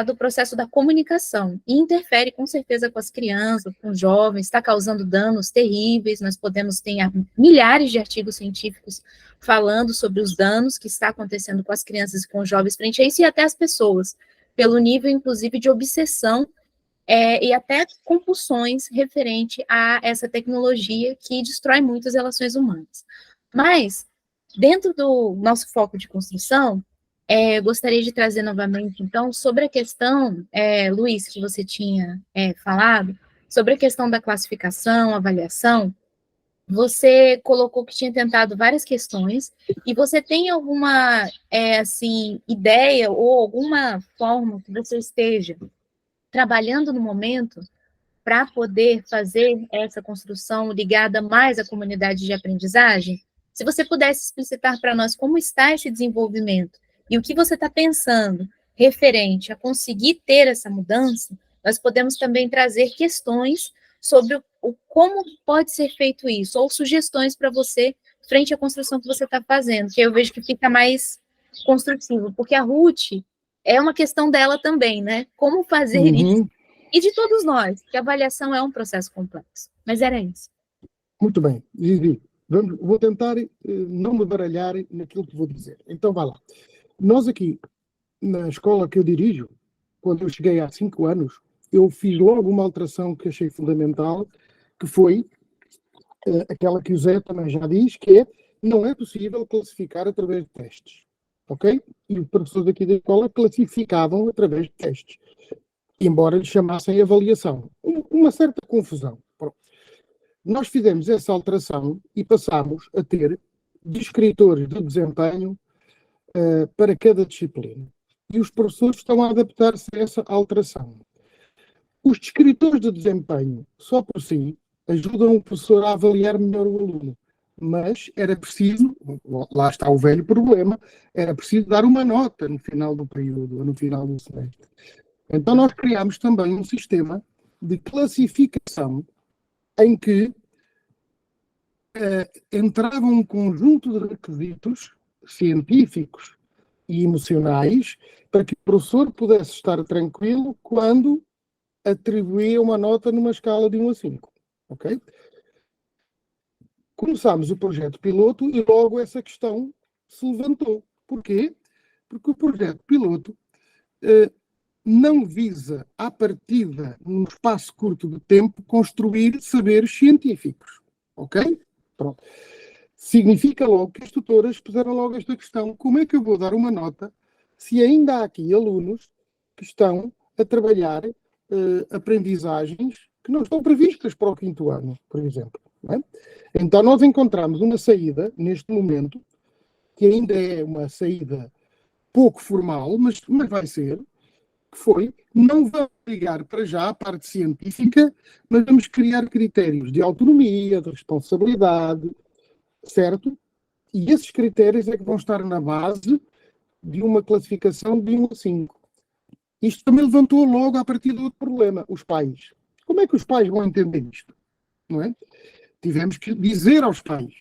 do processo da comunicação, e interfere com certeza com as crianças, com os jovens, está causando danos terríveis. Nós podemos ter milhares de artigos científicos falando sobre os danos que está acontecendo com as crianças e com os jovens frente a isso, e até as pessoas, pelo nível, inclusive, de obsessão e até compulsões referente a essa tecnologia que destrói muitas relações humanas. Mas, dentro do nosso foco de construção, gostaria de trazer novamente, então, sobre a questão, Luiz, que você tinha falado, sobre a questão da classificação, avaliação. Você colocou que tinha tentado várias questões, e você tem alguma, assim, ideia ou alguma forma que você esteja trabalhando no momento para poder fazer essa construção ligada mais à comunidade de aprendizagem? Se você pudesse explicitar para nós como está esse desenvolvimento e o que você está pensando referente a conseguir ter essa mudança, nós podemos também trazer questões sobre como pode ser feito isso, ou sugestões para você frente à construção que você está fazendo, que eu vejo que fica mais construtivo, porque a Ruth é uma questão dela também, né? Como fazer isso? E de todos nós, que a avaliação é um processo complexo. Mas era isso. Muito bem, Zizi. Vou tentar não me baralhar naquilo que vou dizer. Então, vá lá. Nós aqui, na escola que eu dirijo, quando eu cheguei há 5 anos, eu fiz logo uma alteração que achei fundamental, que foi aquela que o Zé também já diz, que não é possível classificar através de testes. Ok? E os professores aqui da escola classificavam através de testes, embora lhes chamassem avaliação. Uma certa confusão. Pronto. Nós fizemos essa alteração e passámos a ter descritores de desempenho para cada disciplina. E os professores estão a adaptar-se a essa alteração. Os descritores de desempenho, só por si, ajudam o professor a avaliar melhor o aluno. Mas era preciso, lá está o velho problema, era preciso dar uma nota no final do período, ou no final do semestre. Então nós criámos também um sistema de classificação em que entrava um conjunto de requisitos científicos e emocionais para que o professor pudesse estar tranquilo quando atribuía uma nota numa escala de 1 a 5. Ok? Começámos o projeto piloto e logo essa questão se levantou. Porquê? Porque o projeto piloto não visa, à partida, num espaço curto de tempo, construir saberes científicos. Ok? Pronto. Significa logo que as tutoras puseram logo esta questão: como é que eu vou dar uma nota se ainda há aqui alunos que estão a trabalhar aprendizagens que não estão previstas para o 5º ano, por exemplo. Não é? Então nós encontramos uma saída, neste momento, que ainda é uma saída pouco formal, mas vai ser, que foi, não vamos ligar para já a parte científica, mas vamos criar critérios de autonomia, de responsabilidade, certo? E esses critérios é que vão estar na base de uma classificação de 1 a 5. Isto também levantou logo a partir do outro problema, os pais. Como é que os pais vão entender isto? Não é? Tivemos que dizer aos pais.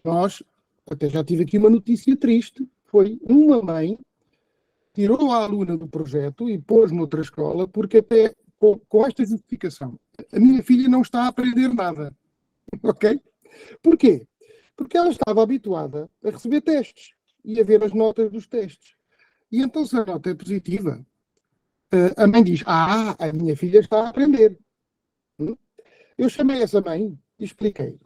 Nós, até já tive aqui uma notícia triste, foi uma mãe tirou a aluna do projeto e pôs noutra escola, porque até com esta justificação, a minha filha não está a aprender nada. Ok? Porquê? Porque ela estava habituada a receber testes e a ver as notas dos testes. E então, se a nota é positiva, a mãe diz, a minha filha está a aprender. Eu chamei essa mãe e expliquei.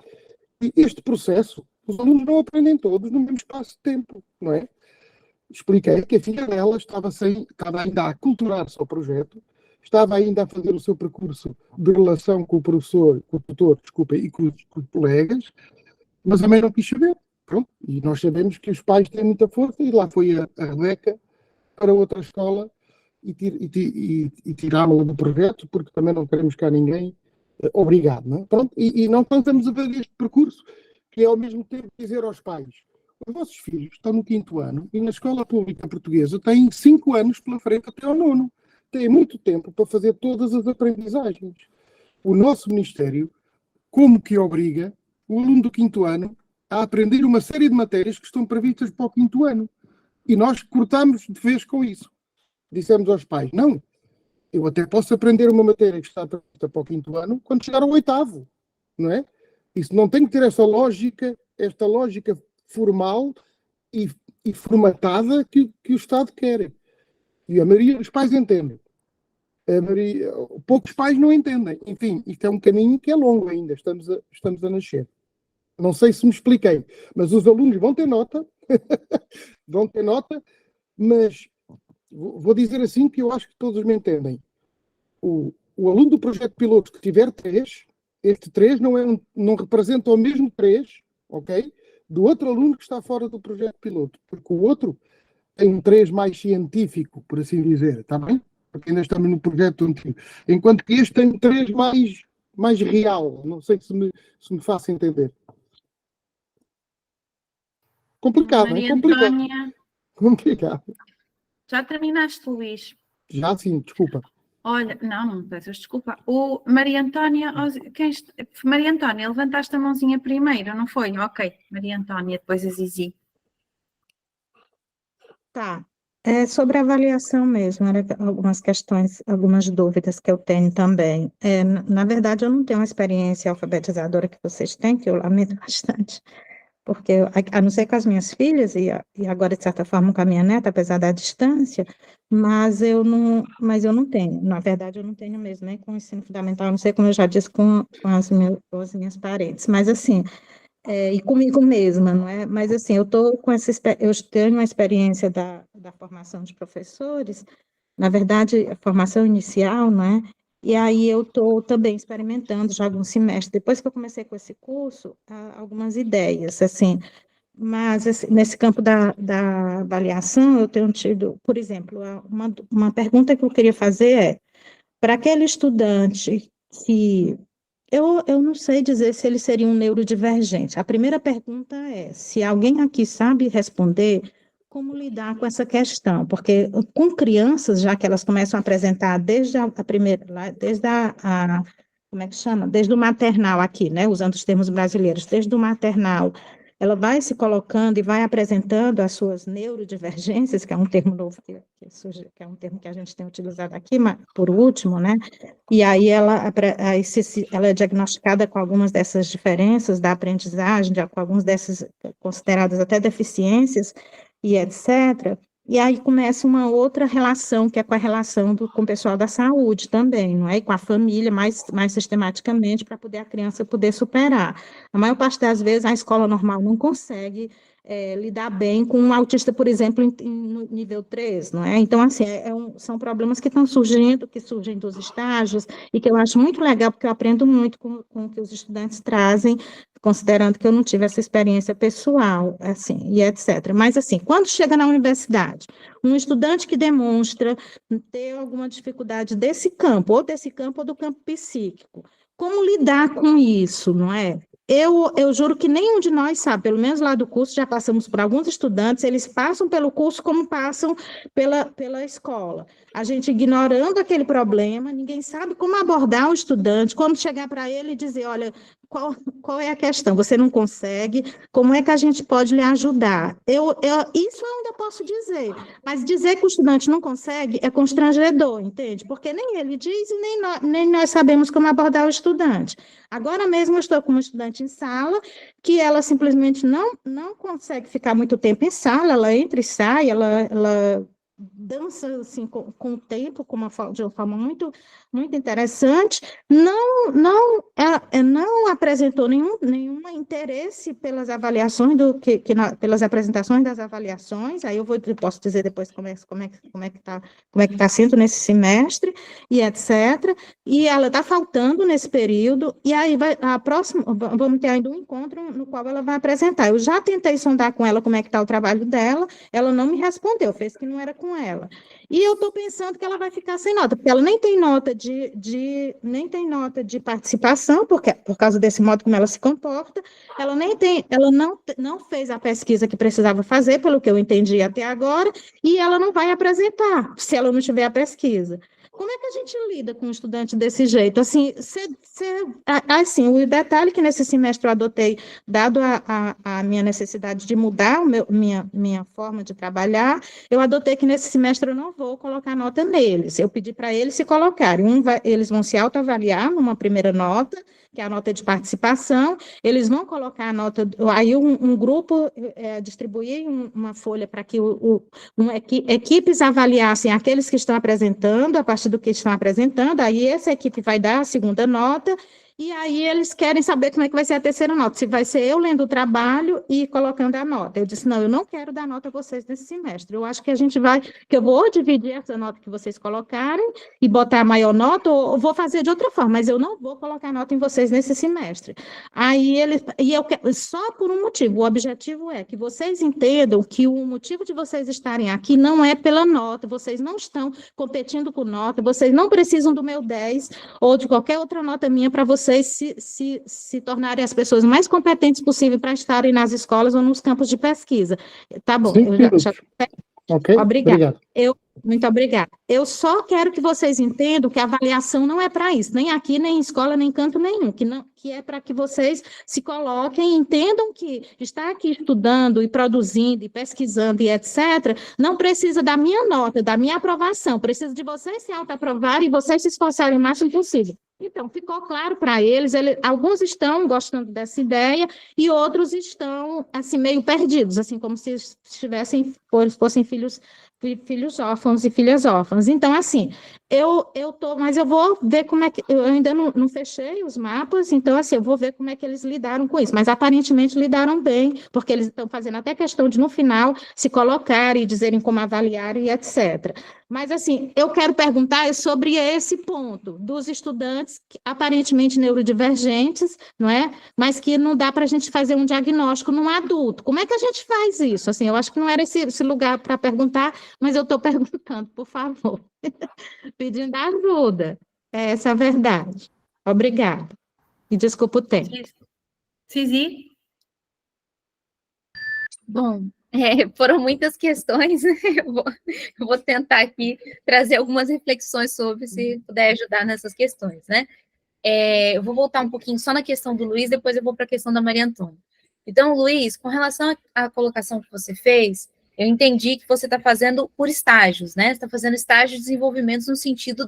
E este processo, os alunos não aprendem todos no mesmo espaço de tempo, não é? Expliquei que a filha dela estava ainda a aculturar-se ao projeto, estava ainda a fazer o seu percurso de relação com o professor, com o tutor, desculpa, e com os colegas, mas a mãe não quis saber. Pronto. E nós sabemos que os pais têm muita força, e lá foi a Rebeca para outra escola e tirá-la do projeto, porque também não queremos cá ninguém obrigado. Não é? Pronto. E nós estamos a ver este percurso, que é ao mesmo tempo dizer aos pais, os vossos filhos estão no 5º ano e na escola pública portuguesa têm 5 anos pela frente até ao 9º. Têm muito tempo para fazer todas as aprendizagens. O nosso Ministério, como que obriga o aluno do 5º ano a aprender uma série de matérias que estão previstas para o 5º ano. E nós cortamos de vez com isso. Dissemos aos pais, não, eu até posso aprender uma matéria que está prevista para o 5º ano quando chegar ao 8º, não é? Isso não tem que ter esta lógica formal e formatada que o Estado quer. E a maioria dos pais entendem. Poucos pais não entendem. Enfim, isto é um caminho que é longo ainda. Estamos a nascer. Não sei se me expliquei, mas os alunos vão ter nota, mas vou dizer assim que eu acho que todos me entendem. O aluno do projeto piloto que tiver 3, este 3 não representa o mesmo 3, ok? Do outro aluno que está fora do projeto piloto, porque o outro tem um 3 mais científico, por assim dizer, está bem? Porque ainda estamos no projeto antigo. Enquanto que este tem um 3 mais real. Não sei se me faço entender. Complicado, Maria é complicado. Antônia, Complicado. já terminaste, Luís? Já sim, desculpa. Olha, não peças desculpa. Maria Antônia, Maria Antônia, levantaste a mãozinha primeiro, não foi? Ok, Maria Antônia, depois a Zizi. Tá. Sobre a avaliação mesmo, era algumas questões, algumas dúvidas que eu tenho também. Na verdade, eu não tenho uma experiência alfabetizadora que vocês têm, que eu lamento bastante, porque, a não ser com as minhas filhas, e agora, de certa forma, com a minha neta, apesar da distância, mas eu não tenho. Na verdade, eu não tenho mesmo, nem com o ensino fundamental, não sei como eu já disse, com as minhas parentes. Mas, assim, e comigo mesma, não é? Mas, assim, eu tenho uma experiência da formação de professores, na verdade, a formação inicial, não é? E aí eu estou também experimentando já alguns semestres, depois que eu comecei com esse curso, algumas ideias, assim, mas assim, nesse campo da avaliação, eu tenho tido, por exemplo, uma pergunta que eu queria fazer é, para aquele estudante que, eu não sei dizer se ele seria um neurodivergente, a primeira pergunta é, se alguém aqui sabe responder como lidar com essa questão, porque com crianças, já que elas começam a apresentar desde a primeira, desde como é que chama? Desde o maternal aqui, né, usando os termos brasileiros, desde o maternal, ela vai se colocando e vai apresentando as suas neurodivergências, que é um termo novo que é um termo que a gente tem utilizado aqui, mas, por último, né, e aí ela é diagnosticada com algumas dessas diferenças da aprendizagem, com algumas dessas consideradas até deficiências, e etc., e aí começa uma outra relação, que é com a relação com o pessoal da saúde também, não é? E com a família, mais sistematicamente, para a criança poder superar. A maior parte das vezes, a escola normal não consegue lidar bem com um autista, por exemplo, no nível 3, não é? Então, assim, são problemas que estão surgindo, que surgem dos estágios, e que eu acho muito legal, porque eu aprendo muito com o que os estudantes trazem, considerando que eu não tive essa experiência pessoal, assim, e etc. Mas, assim, quando chega na universidade, um estudante que demonstra ter alguma dificuldade desse campo, ou do campo psíquico, como lidar com isso, não é? Eu juro que nenhum de nós sabe, pelo menos lá do curso, já passamos por alguns estudantes, eles passam pelo curso como passam pela escola. A gente ignorando aquele problema, ninguém sabe como abordar o estudante, quando chegar para ele e dizer, olha, qual é a questão? Você não consegue? Como é que a gente pode lhe ajudar? Isso eu ainda posso dizer, mas dizer que o estudante não consegue é constrangedor, entende? Porque nem ele diz e nem nós sabemos como abordar o estudante. Agora mesmo eu estou com uma estudante em sala que ela simplesmente não consegue ficar muito tempo em sala, ela entra e sai, ela dança assim, com o tempo, de uma forma muito, muito interessante, não apresentou nenhum interesse pelas avaliações pelas apresentações das avaliações. Aí eu posso dizer depois como é que está sendo nesse semestre e etc. E ela está faltando nesse período, e aí vamos ter ainda um encontro no qual ela vai apresentar. Eu já tentei sondar com ela como é que está o trabalho dela, ela não me respondeu, fez que não era com ela. E eu estou pensando que ela vai ficar sem nota, porque ela nem tem nota nem tem nota de participação, porque por causa desse modo como ela se comporta, ela não fez a pesquisa que precisava fazer, pelo que eu entendi até agora, e ela não vai apresentar, se ela não tiver a pesquisa. Como é que a gente lida com um estudante desse jeito? Assim, assim, o detalhe que nesse semestre eu adotei, dado a minha necessidade de mudar minha forma de trabalhar, eu adotei que nesse semestre eu não vou colocar nota neles. Eu pedi para eles se colocarem. Eles vão se autoavaliar numa primeira nota, que é a nota de participação, eles vão colocar a nota, aí um grupo distribuir uma folha para que equipes avaliassem aqueles que estão apresentando, a partir do que estão apresentando, aí essa equipe vai dar a segunda nota, e aí eles querem saber como é que vai ser a terceira nota, se vai ser eu lendo o trabalho e colocando a nota. Eu disse, não, eu não quero dar nota a vocês nesse semestre, eu acho que que eu vou dividir essa nota que vocês colocarem e botar a maior nota, ou vou fazer de outra forma, mas eu não vou colocar nota em vocês nesse semestre. Aí eu quero, só por um motivo, o objetivo é que vocês entendam que o motivo de vocês estarem aqui não é pela nota, vocês não estão competindo com nota, vocês não precisam do meu 10 ou de qualquer outra nota minha para vocês se tornarem as pessoas mais competentes possível para estarem nas escolas ou nos campos de pesquisa. Tá bom, eu já... Ok, obrigada. Muito obrigada. Eu só quero que vocês entendam que a avaliação não é para isso, nem aqui, nem em escola, nem em canto nenhum, que é para que vocês se coloquem e entendam que estar aqui estudando e produzindo e pesquisando e etc., não precisa da minha nota, da minha aprovação, precisa de vocês se autoaprovarem e vocês se esforçarem o máximo possível. Então, ficou claro para eles, alguns estão gostando dessa ideia e outros estão, assim, meio perdidos, assim, como se fossem filhos órfãos e filhas órfãs. Então, assim, mas eu vou ver como é que, eu ainda não fechei os mapas, então, assim, eu vou ver como é que eles lidaram com isso, mas aparentemente lidaram bem, porque eles estão fazendo até questão de, no final, se colocarem e dizerem como avaliar e etc. Mas, assim, eu quero perguntar sobre esse ponto dos estudantes aparentemente neurodivergentes, não é? Mas que não dá para a gente fazer um diagnóstico num adulto. Como é que a gente faz isso? Assim, eu acho que não era esse lugar para perguntar, mas eu estou perguntando, por favor. Pedindo ajuda. Essa é a verdade. Obrigada. E desculpa o tempo. Cizi? Bom, foram muitas questões, eu vou tentar aqui trazer algumas reflexões sobre, se puder ajudar nessas questões, né? Eu vou voltar um pouquinho só na questão do Luiz, depois eu vou para a questão da Maria Antônia. Então, Luiz, com relação à colocação que você fez, eu entendi que você está fazendo por estágios, né? Você está fazendo estágios de desenvolvimento no sentido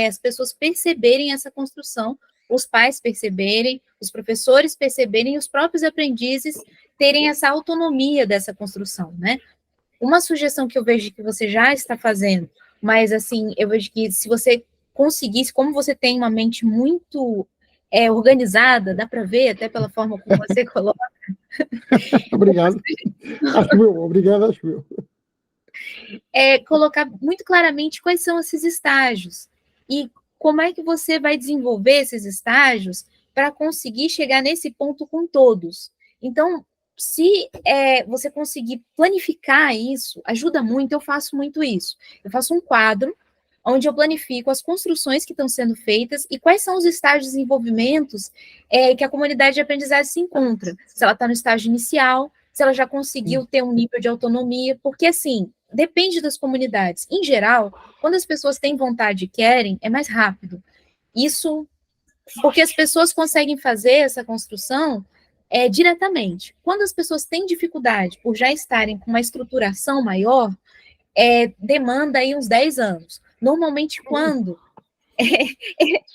as pessoas perceberem essa construção, os pais perceberem, os professores perceberem, os próprios aprendizes terem essa autonomia dessa construção, né? Uma sugestão que eu vejo que você já está fazendo, mas, assim, eu vejo que se você conseguisse, como você tem uma mente muito organizada, dá para ver até pela forma como você coloca, Obrigado. Obrigado, acho eu. Colocar muito claramente quais são esses estágios e como é que você vai desenvolver esses estágios para conseguir chegar nesse ponto com todos. Então, se você conseguir planificar isso, ajuda muito, eu faço muito isso. Eu faço um quadro onde eu planifico as construções que estão sendo feitas e quais são os estágios de desenvolvimentos que a comunidade de aprendizagem se encontra. Se ela está no estágio inicial, se ela já conseguiu ter um nível de autonomia, porque, assim, depende das comunidades. Em geral, quando as pessoas têm vontade e querem, é mais rápido. Isso porque as pessoas conseguem fazer essa construção diretamente. Quando as pessoas têm dificuldade por já estarem com uma estruturação maior, demanda aí uns 10 anos. Normalmente, quando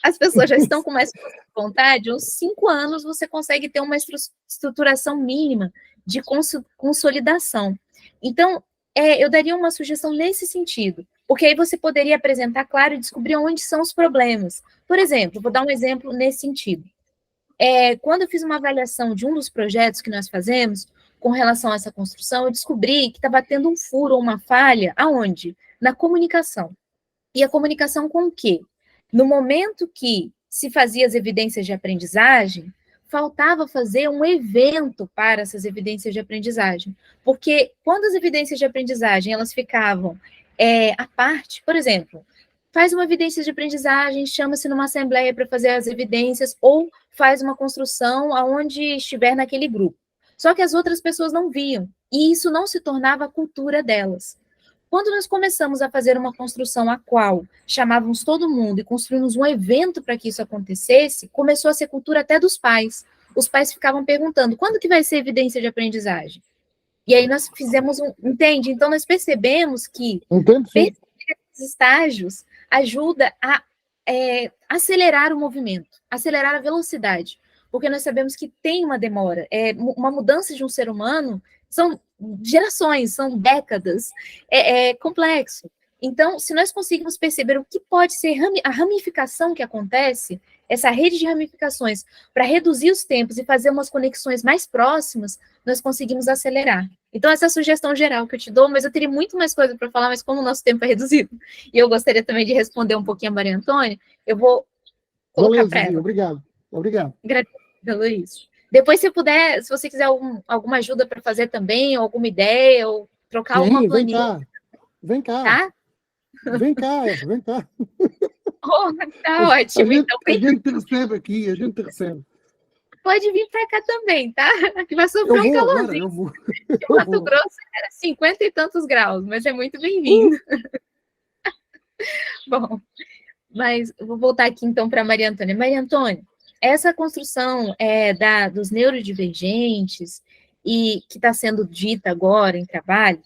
as pessoas já estão com mais vontade, uns 5 anos você consegue ter uma estruturação mínima de consolidação. Então, eu daria uma sugestão nesse sentido, porque aí você poderia apresentar, claro, e descobrir onde são os problemas. Por exemplo, vou dar um exemplo nesse sentido. Quando eu fiz uma avaliação de um dos projetos que nós fazemos, com relação a essa construção, eu descobri que estava tendo um furo ou uma falha, aonde? Na comunicação. E a comunicação com o quê? No momento que se fazia as evidências de aprendizagem, faltava fazer um evento para essas evidências de aprendizagem. Porque quando as evidências de aprendizagem, elas ficavam à parte, por exemplo, faz uma evidência de aprendizagem, chama-se numa assembleia para fazer as evidências, ou faz uma construção aonde estiver naquele grupo. Só que as outras pessoas não viam, e isso não se tornava a cultura delas. Quando nós começamos a fazer uma construção a qual chamávamos todo mundo e construímos um evento para que isso acontecesse, começou a ser cultura até dos pais. Os pais ficavam perguntando, quando que vai ser evidência de aprendizagem? E aí nós fizemos entende? Então nós percebemos que perceber esses estágios ajuda a acelerar o movimento, acelerar a velocidade, porque nós sabemos que tem uma demora. Uma mudança de um ser humano são gerações, são décadas, é complexo. Então, se nós conseguirmos perceber o que pode ser a ramificação que acontece, essa rede de ramificações, para reduzir os tempos e fazer umas conexões mais próximas, nós conseguimos acelerar. Então, essa é a sugestão geral que eu te dou, mas eu teria muito mais coisa para falar, mas como o nosso tempo é reduzido, e eu gostaria também de responder um pouquinho a Maria Antônia, eu vou colocar para ela. Obrigado. Gratidão, Luiz. Depois, se puder, se você quiser alguma ajuda para fazer também, ou alguma ideia, ou trocar alguma planilha. Vem cá. Tá? Vem cá. Oh, tá ótimo. A gente te recebe aqui, Pode vir para cá também, tá? Que vai sofrer um calorzinho. Eu vou. Em Mato Grosso era 50 e tantos graus, mas é muito bem-vindo. Bom, mas eu vou voltar aqui então para Maria Antônia. Maria Antônia, essa construção dos neurodivergentes e que está sendo dita agora em trabalho,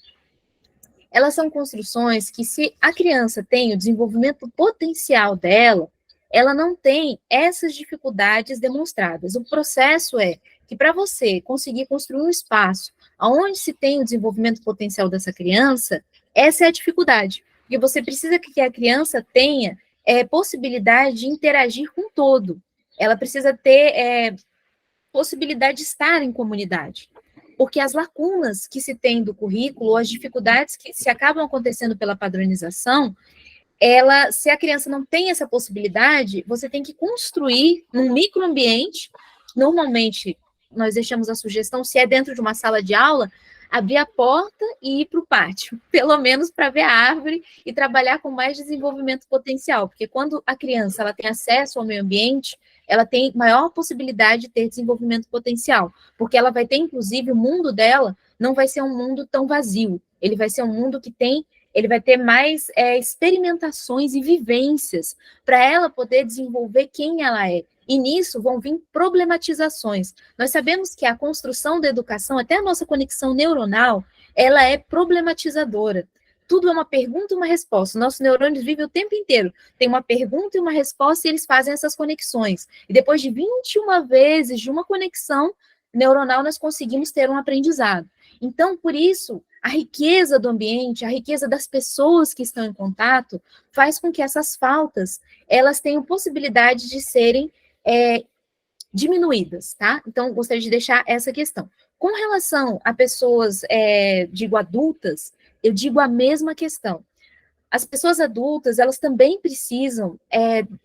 elas são construções que, se a criança tem o desenvolvimento potencial dela, ela não tem essas dificuldades demonstradas. O processo é que, para você conseguir construir um espaço onde se tem o desenvolvimento potencial dessa criança, essa é a dificuldade. Porque você precisa que a criança tenha possibilidade de interagir com o todo. Ela precisa ter possibilidade de estar em comunidade. Porque as lacunas que se tem do currículo, as dificuldades que se acabam acontecendo pela padronização, se a criança não tem essa possibilidade, você tem que construir num microambiente. Normalmente, nós deixamos a sugestão, se é dentro de uma sala de aula, abrir a porta e ir para o pátio, pelo menos para ver a árvore e trabalhar com mais desenvolvimento potencial, porque quando a criança ela tem acesso ao meio ambiente, ela tem maior possibilidade de ter desenvolvimento potencial, porque ela vai ter, inclusive, o mundo dela não vai ser um mundo tão vazio, ele vai ser um mundo que ele vai ter mais experimentações e vivências para ela poder desenvolver quem ela é. E nisso vão vir problematizações. Nós sabemos que a construção da educação, até a nossa conexão neuronal, ela é problematizadora. Tudo é uma pergunta e uma resposta. Nossos neurônios vivem o tempo inteiro. Tem uma pergunta e uma resposta e eles fazem essas conexões. E depois de 21 vezes de uma conexão neuronal, nós conseguimos ter um aprendizado. Então, por isso, a riqueza do ambiente, a riqueza das pessoas que estão em contato, faz com que essas faltas, elas tenham possibilidade de serem diminuídas, tá? Então, gostaria de deixar essa questão. Com relação a pessoas, digo, adultas, eu digo a mesma questão. As pessoas adultas, elas também precisam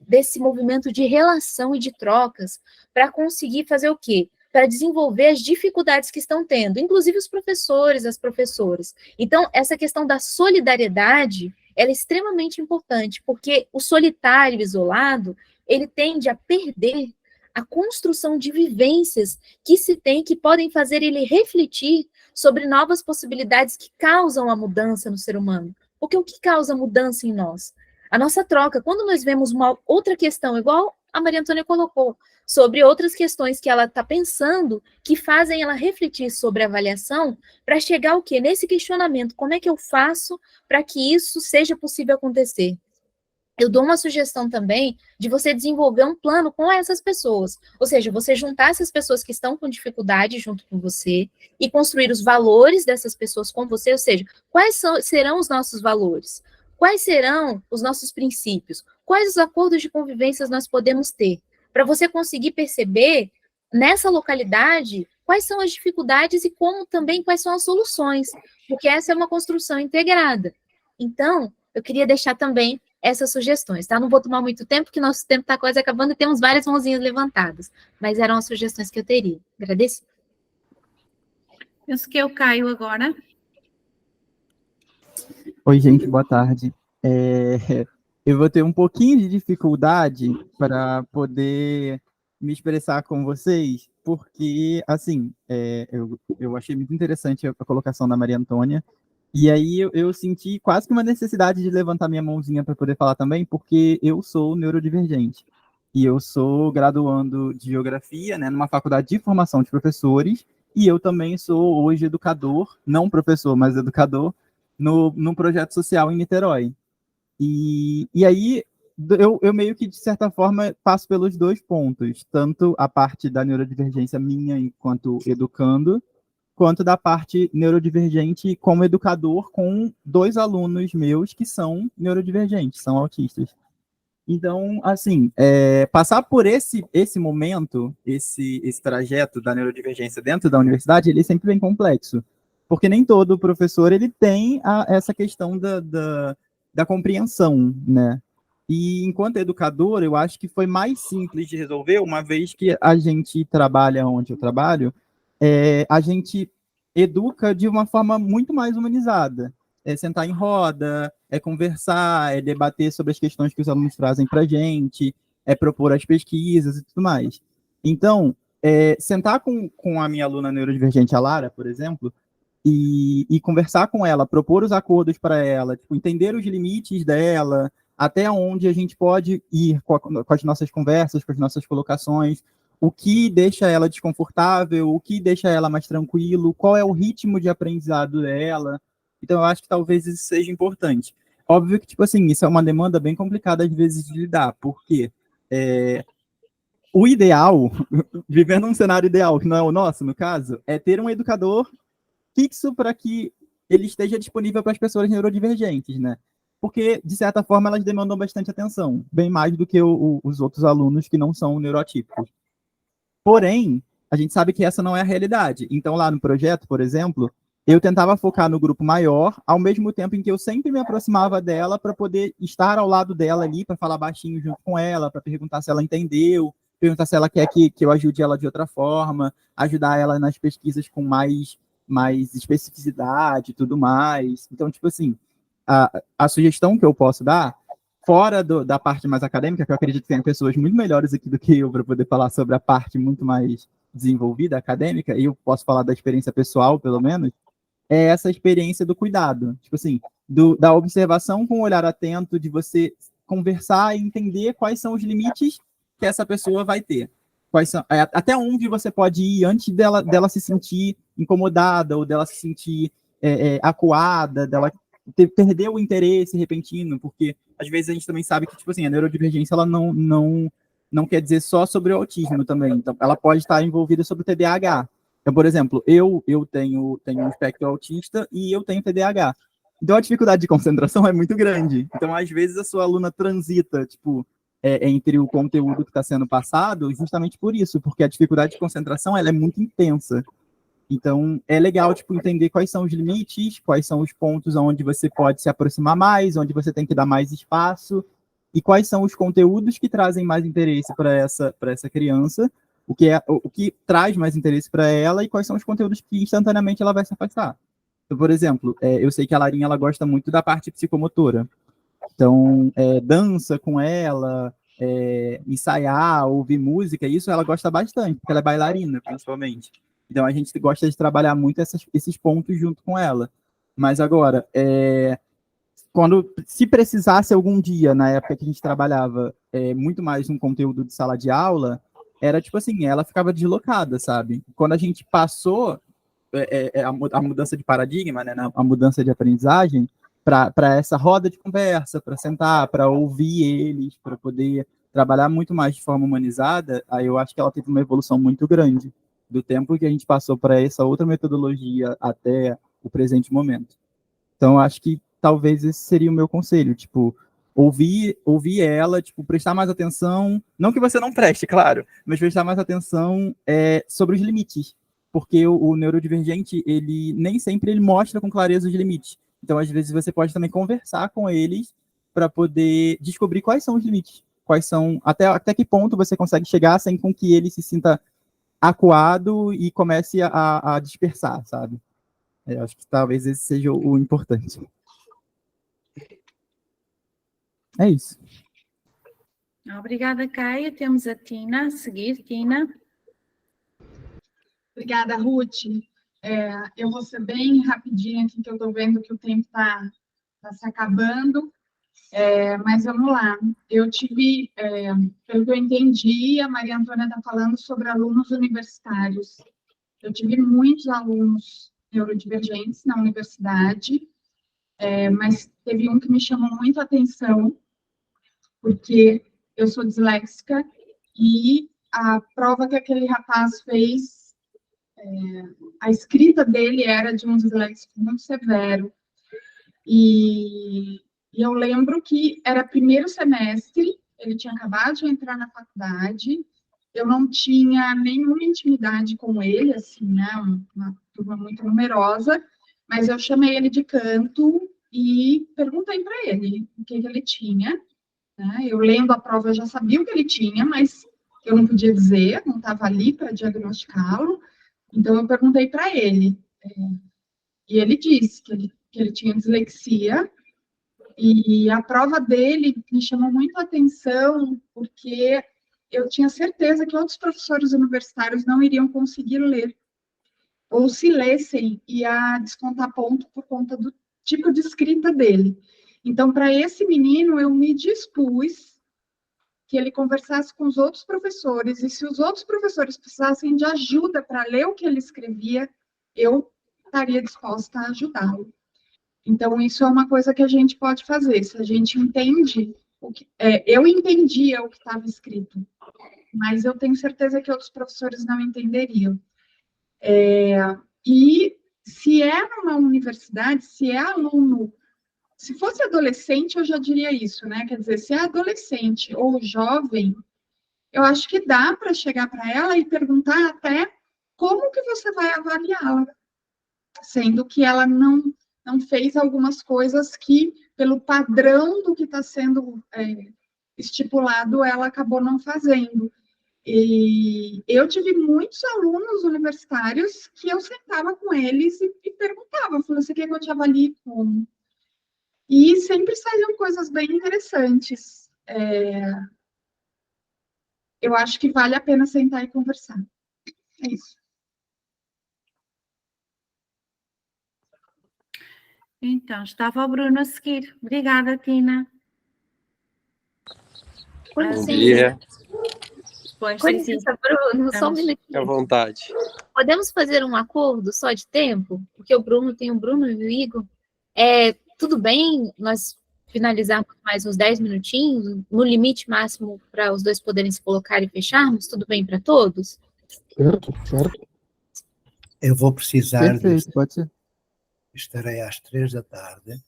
desse movimento de relação e de trocas para conseguir fazer o quê? Para desenvolver as dificuldades que estão tendo, inclusive os professores, as professoras. Então, essa questão da solidariedade, ela é extremamente importante, porque o solitário, isolado, ele tende a perder a construção de vivências que se tem, que podem fazer ele refletir sobre novas possibilidades que causam a mudança no ser humano. Porque o que causa mudança em nós? A nossa troca. Quando nós vemos uma outra questão, igual a Maria Antônia colocou, sobre outras questões que ela está pensando, que fazem ela refletir sobre a avaliação, para chegar ao quê? Nesse questionamento, como é que eu faço para que isso seja possível acontecer? Eu dou uma sugestão também de você desenvolver um plano com essas pessoas. Ou seja, você juntar essas pessoas que estão com dificuldade junto com você e construir os valores dessas pessoas com você. Ou seja, serão os nossos valores? Quais serão os nossos princípios? Quais os acordos de convivência nós podemos ter? Para você conseguir perceber, nessa localidade, quais são as dificuldades e como também quais são as soluções. Porque essa é uma construção integrada. Então, eu queria deixar também essas sugestões, tá? Não vou tomar muito tempo, porque nosso tempo está quase acabando e temos várias mãozinhas levantadas, mas eram as sugestões que eu teria. Agradeço. Penso que eu caio agora. Oi, gente, boa tarde. Eu vou ter um pouquinho de dificuldade para poder me expressar com vocês, porque, assim, eu achei muito interessante a colocação da Maria Antônia, e aí eu senti quase que uma necessidade de levantar minha mãozinha para poder falar também, porque eu sou neurodivergente. E eu sou graduando de Geografia, né, numa faculdade de formação de professores, e eu também sou hoje educador, não professor, mas educador, num projeto social em Niterói. E aí eu meio que, de certa forma, passo pelos dois pontos, tanto a parte da neurodivergência minha enquanto educando, quanto da parte neurodivergente como educador com 2 alunos meus que são neurodivergentes, são autistas. Então, assim, passar por esse momento, esse trajeto da neurodivergência dentro da universidade, ele é sempre bem complexo, porque nem todo professor ele tem essa questão da compreensão, né? E enquanto educador, eu acho que foi mais simples de resolver, uma vez que a gente trabalha onde eu trabalho, a gente educa de uma forma muito mais humanizada. É sentar em roda, é conversar, é debater sobre as questões que os alunos trazem para a gente, é propor as pesquisas e tudo mais. Então, sentar com a minha aluna neurodivergente, a Lara, por exemplo, e conversar com ela, propor os acordos para ela, tipo, entender os limites dela, até onde a gente pode ir com as nossas conversas, com as nossas colocações, o que deixa ela desconfortável, o que deixa ela mais tranquilo, qual é o ritmo de aprendizado dela. Então, eu acho que talvez isso seja importante. Óbvio que, tipo assim, isso é uma demanda bem complicada, às vezes, de lidar, porque o ideal, vivendo um cenário ideal, que não é o nosso, no caso, é ter um educador fixo para que ele esteja disponível para as pessoas neurodivergentes, né? Porque, de certa forma, elas demandam bastante atenção, bem mais do que os outros alunos que não são neurotípicos. Porém, a gente sabe que essa não é a realidade. Então, lá no projeto, por exemplo, eu tentava focar no grupo maior, ao mesmo tempo em que eu sempre me aproximava dela para poder estar ao lado dela ali, para falar baixinho junto com ela, para perguntar se ela entendeu, perguntar se ela quer que eu ajude ela de outra forma, ajudar ela nas pesquisas com mais especificidade e tudo mais. Então, tipo assim, a sugestão que eu posso dar, fora da parte mais acadêmica, que eu acredito que tem pessoas muito melhores aqui do que eu para poder falar sobre a parte muito mais desenvolvida, acadêmica, e eu posso falar da experiência pessoal, pelo menos, é essa experiência do cuidado. Tipo assim, da observação com um olhar atento, de você conversar e entender quais são os limites que essa pessoa vai ter. Quais são, até onde você pode ir antes dela se sentir incomodada, ou dela se sentir acuada, dela perder o interesse repentino, porque às vezes a gente também sabe que, tipo assim, a neurodivergência ela não quer dizer só sobre o autismo também. Então, ela pode estar envolvida sobre o TDAH. Então, por exemplo, eu tenho um espectro autista e eu tenho TDAH. Então, a dificuldade de concentração é muito grande. Então, às vezes, a sua aluna transita, tipo, entre o conteúdo que está sendo passado, justamente por isso, porque a dificuldade de concentração ela é muito intensa. Então, é legal tipo, entender quais são os limites, quais são os pontos onde você pode se aproximar mais, onde você tem que dar mais espaço, e quais são os conteúdos que trazem mais interesse para essa criança, o que traz mais interesse para ela, e quais são os conteúdos que instantaneamente ela vai se afastar. Então, por exemplo, eu sei que a Larinha ela gosta muito da parte psicomotora. Então, dança com ela, ensaiar, ouvir música, isso ela gosta bastante, porque ela é bailarina, principalmente. Então, a gente gosta de trabalhar muito esses pontos junto com ela. Mas agora, se precisasse algum dia, na época que a gente trabalhava muito mais um conteúdo de sala de aula, era tipo assim, ela ficava deslocada, sabe? Quando a gente passou a mudança de paradigma, né, a mudança de aprendizagem, para essa roda de conversa, para sentar, para ouvir eles, para poder trabalhar muito mais de forma humanizada, aí eu acho que ela teve uma evolução muito grande do tempo que a gente passou para essa outra metodologia até o presente momento. Então, eu acho que talvez esse seria o meu conselho, tipo, ouvir ela, tipo, prestar mais atenção, não que você não preste, claro, mas prestar mais atenção sobre os limites, porque o neurodivergente, ele nem sempre ele mostra com clareza os limites. Então, às vezes, você pode também conversar com eles para poder descobrir quais são os limites, quais são, até que ponto você consegue chegar sem com que ele se sinta acuado e comece a dispersar, sabe? Eu acho que talvez esse seja o importante. É isso. Obrigada, Caio. Temos a Tina a seguir. Tina. Obrigada, Ruth. Eu vou ser bem rapidinha aqui, que eu estou vendo que o tempo está se acabando. Mas vamos lá. Eu tive, pelo que eu entendi, a Maria Antônia está falando sobre alunos universitários. Eu tive muitos alunos neurodivergentes na universidade, mas teve um que me chamou muito a atenção, porque eu sou disléxica e a prova que aquele rapaz fez, a escrita dele era de um disléxico muito severo. E eu lembro que era primeiro semestre, ele tinha acabado de entrar na faculdade, eu não tinha nenhuma intimidade com ele, assim, né, uma turma muito numerosa, mas eu chamei ele de canto e perguntei para ele o que ele tinha, né? Eu lendo a prova, eu já sabia o que ele tinha, mas eu não podia dizer, não estava ali para diagnosticá-lo, então eu perguntei para ele, e ele disse que ele tinha dislexia, e a prova dele me chamou muito a atenção, porque eu tinha certeza que outros professores universitários não iriam conseguir ler, ou se lessem, ia descontar ponto por conta do tipo de escrita dele. Então, para esse menino, eu me dispus que ele conversasse com os outros professores, e se os outros professores precisassem de ajuda para ler o que ele escrevia, eu estaria disposta a ajudá-lo. Então, isso é uma coisa que a gente pode fazer. Se a gente entende, eu entendia o que estava escrito, mas eu tenho certeza que outros professores não entenderiam. E se é numa universidade, se é aluno, se fosse adolescente, eu já diria isso, né? Quer dizer, se é adolescente ou jovem, eu acho que dá para chegar para ela e perguntar até como que você vai avaliá-la, sendo que ela não fez algumas coisas que, pelo padrão do que está sendo estipulado, ela acabou não fazendo. E eu tive muitos alunos universitários que eu sentava com eles e perguntava, falei, você quer que eu te avalie como? E sempre saíam coisas bem interessantes. Eu acho que vale a pena sentar e conversar. É isso. Então, estava o Bruno a seguir. Obrigada, Tina. Com Bom licença. dia, Pois, Com sim, licença, Bruno, só um Estamos- fique à minutinho. vontade. Podemos fazer um acordo só de tempo? Porque o Bruno tem o Bruno e o Igor. Tudo bem nós finalizarmos mais uns 10 minutinhos, no limite máximo para os dois poderem se colocar e fecharmos? Tudo bem para todos? Certo, certo. Eu vou precisar de Perfeito, pode ser. estarei às 3 da tarde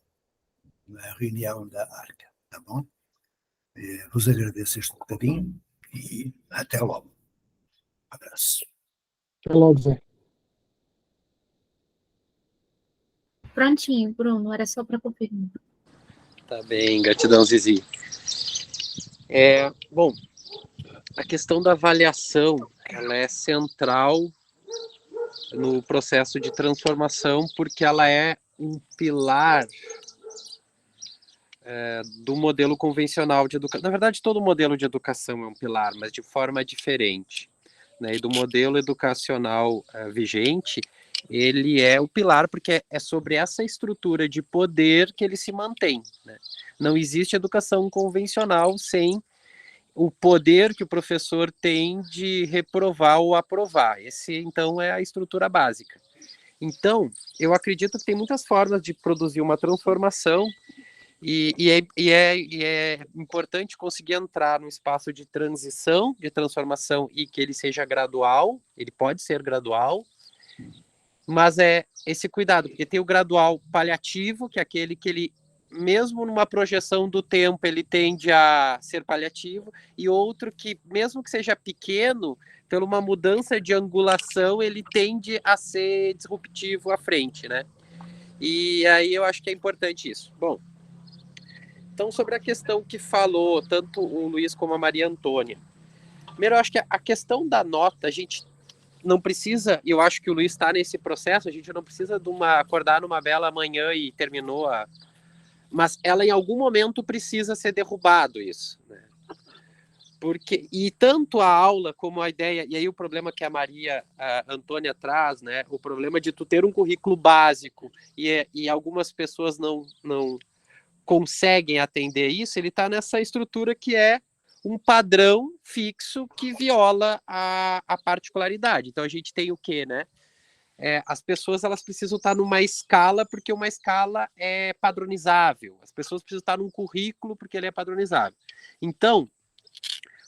na reunião da ARCA, tá bom? Vos agradeço este bocadinho e até logo. Um abraço. Até logo, Zé. Prontinho, Bruno, era só para confirmar. Tá bem, gratidão, Zizi. Bom, a questão da avaliação, ela é central no processo de transformação, porque ela é um pilar do modelo convencional de educação. Na verdade, todo modelo de educação é um pilar, mas de forma diferente, né? E do modelo educacional vigente, ele é o pilar porque é sobre essa estrutura de poder que ele se mantém, né? Não existe educação convencional sem o poder que o professor tem de reprovar ou aprovar. Esse, então, é a estrutura básica. Então, eu acredito que tem muitas formas de produzir uma transformação e é importante conseguir entrar num espaço de transição, de transformação, e que ele seja gradual, ele pode ser gradual, mas é esse cuidado, porque tem o gradual paliativo, que é aquele que ele, mesmo numa projeção do tempo, ele tende a ser paliativo, e outro que, mesmo que seja pequeno, pela uma mudança de angulação, ele tende a ser disruptivo à frente, né? E aí eu acho que é importante isso. Bom, então sobre a questão que falou tanto o Luiz como a Maria Antônia, primeiro eu acho que a questão da nota, a gente não precisa, eu acho que o Luiz está nesse processo, a gente não precisa de acordar numa bela manhã e terminou mas ela em algum momento precisa ser derrubado isso, né? Porque, e tanto a aula como a ideia, e aí o problema que a Maria Antônia traz, né, o problema de tu ter um currículo básico e algumas pessoas não conseguem atender isso, ele está nessa estrutura que é um padrão fixo que viola a particularidade. Então a gente tem o quê, né? As pessoas elas precisam estar numa escala porque uma escala é padronizável. As pessoas precisam estar num currículo porque ele é padronizável. Então,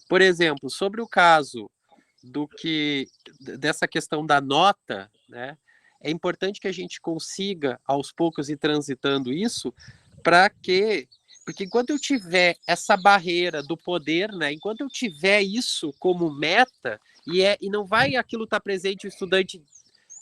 por exemplo, sobre o caso dessa questão da nota, né? É importante que a gente consiga aos poucos ir transitando isso porque enquanto eu tiver essa barreira do poder, né? Enquanto eu tiver isso como meta e não vai aquilo estar presente o estudante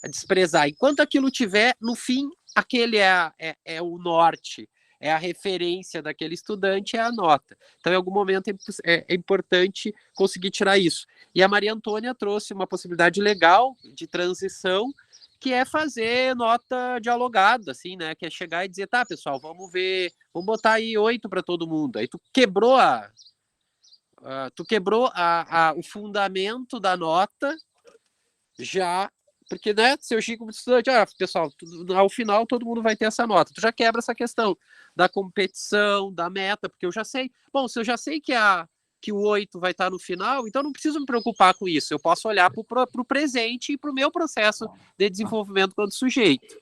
a desprezar. Enquanto aquilo tiver, no fim, aquele é o norte, é a referência daquele estudante, é a nota. Então, em algum momento, é importante conseguir tirar isso. E a Maria Antônia trouxe uma possibilidade legal de transição, que é fazer nota dialogada, assim, né? Que é chegar e dizer, tá, pessoal, vamos ver, vamos botar aí 8 para todo mundo. Aí tu quebrou o fundamento da nota já. Porque, né, se eu chego como estudante, pessoal, ao final todo mundo vai ter essa nota. Tu já quebra essa questão da competição, da meta, porque eu já sei. Bom, se eu já sei que o 8 vai estar no final, então não preciso me preocupar com isso. Eu posso olhar para o presente e para o meu processo de desenvolvimento quanto sujeito.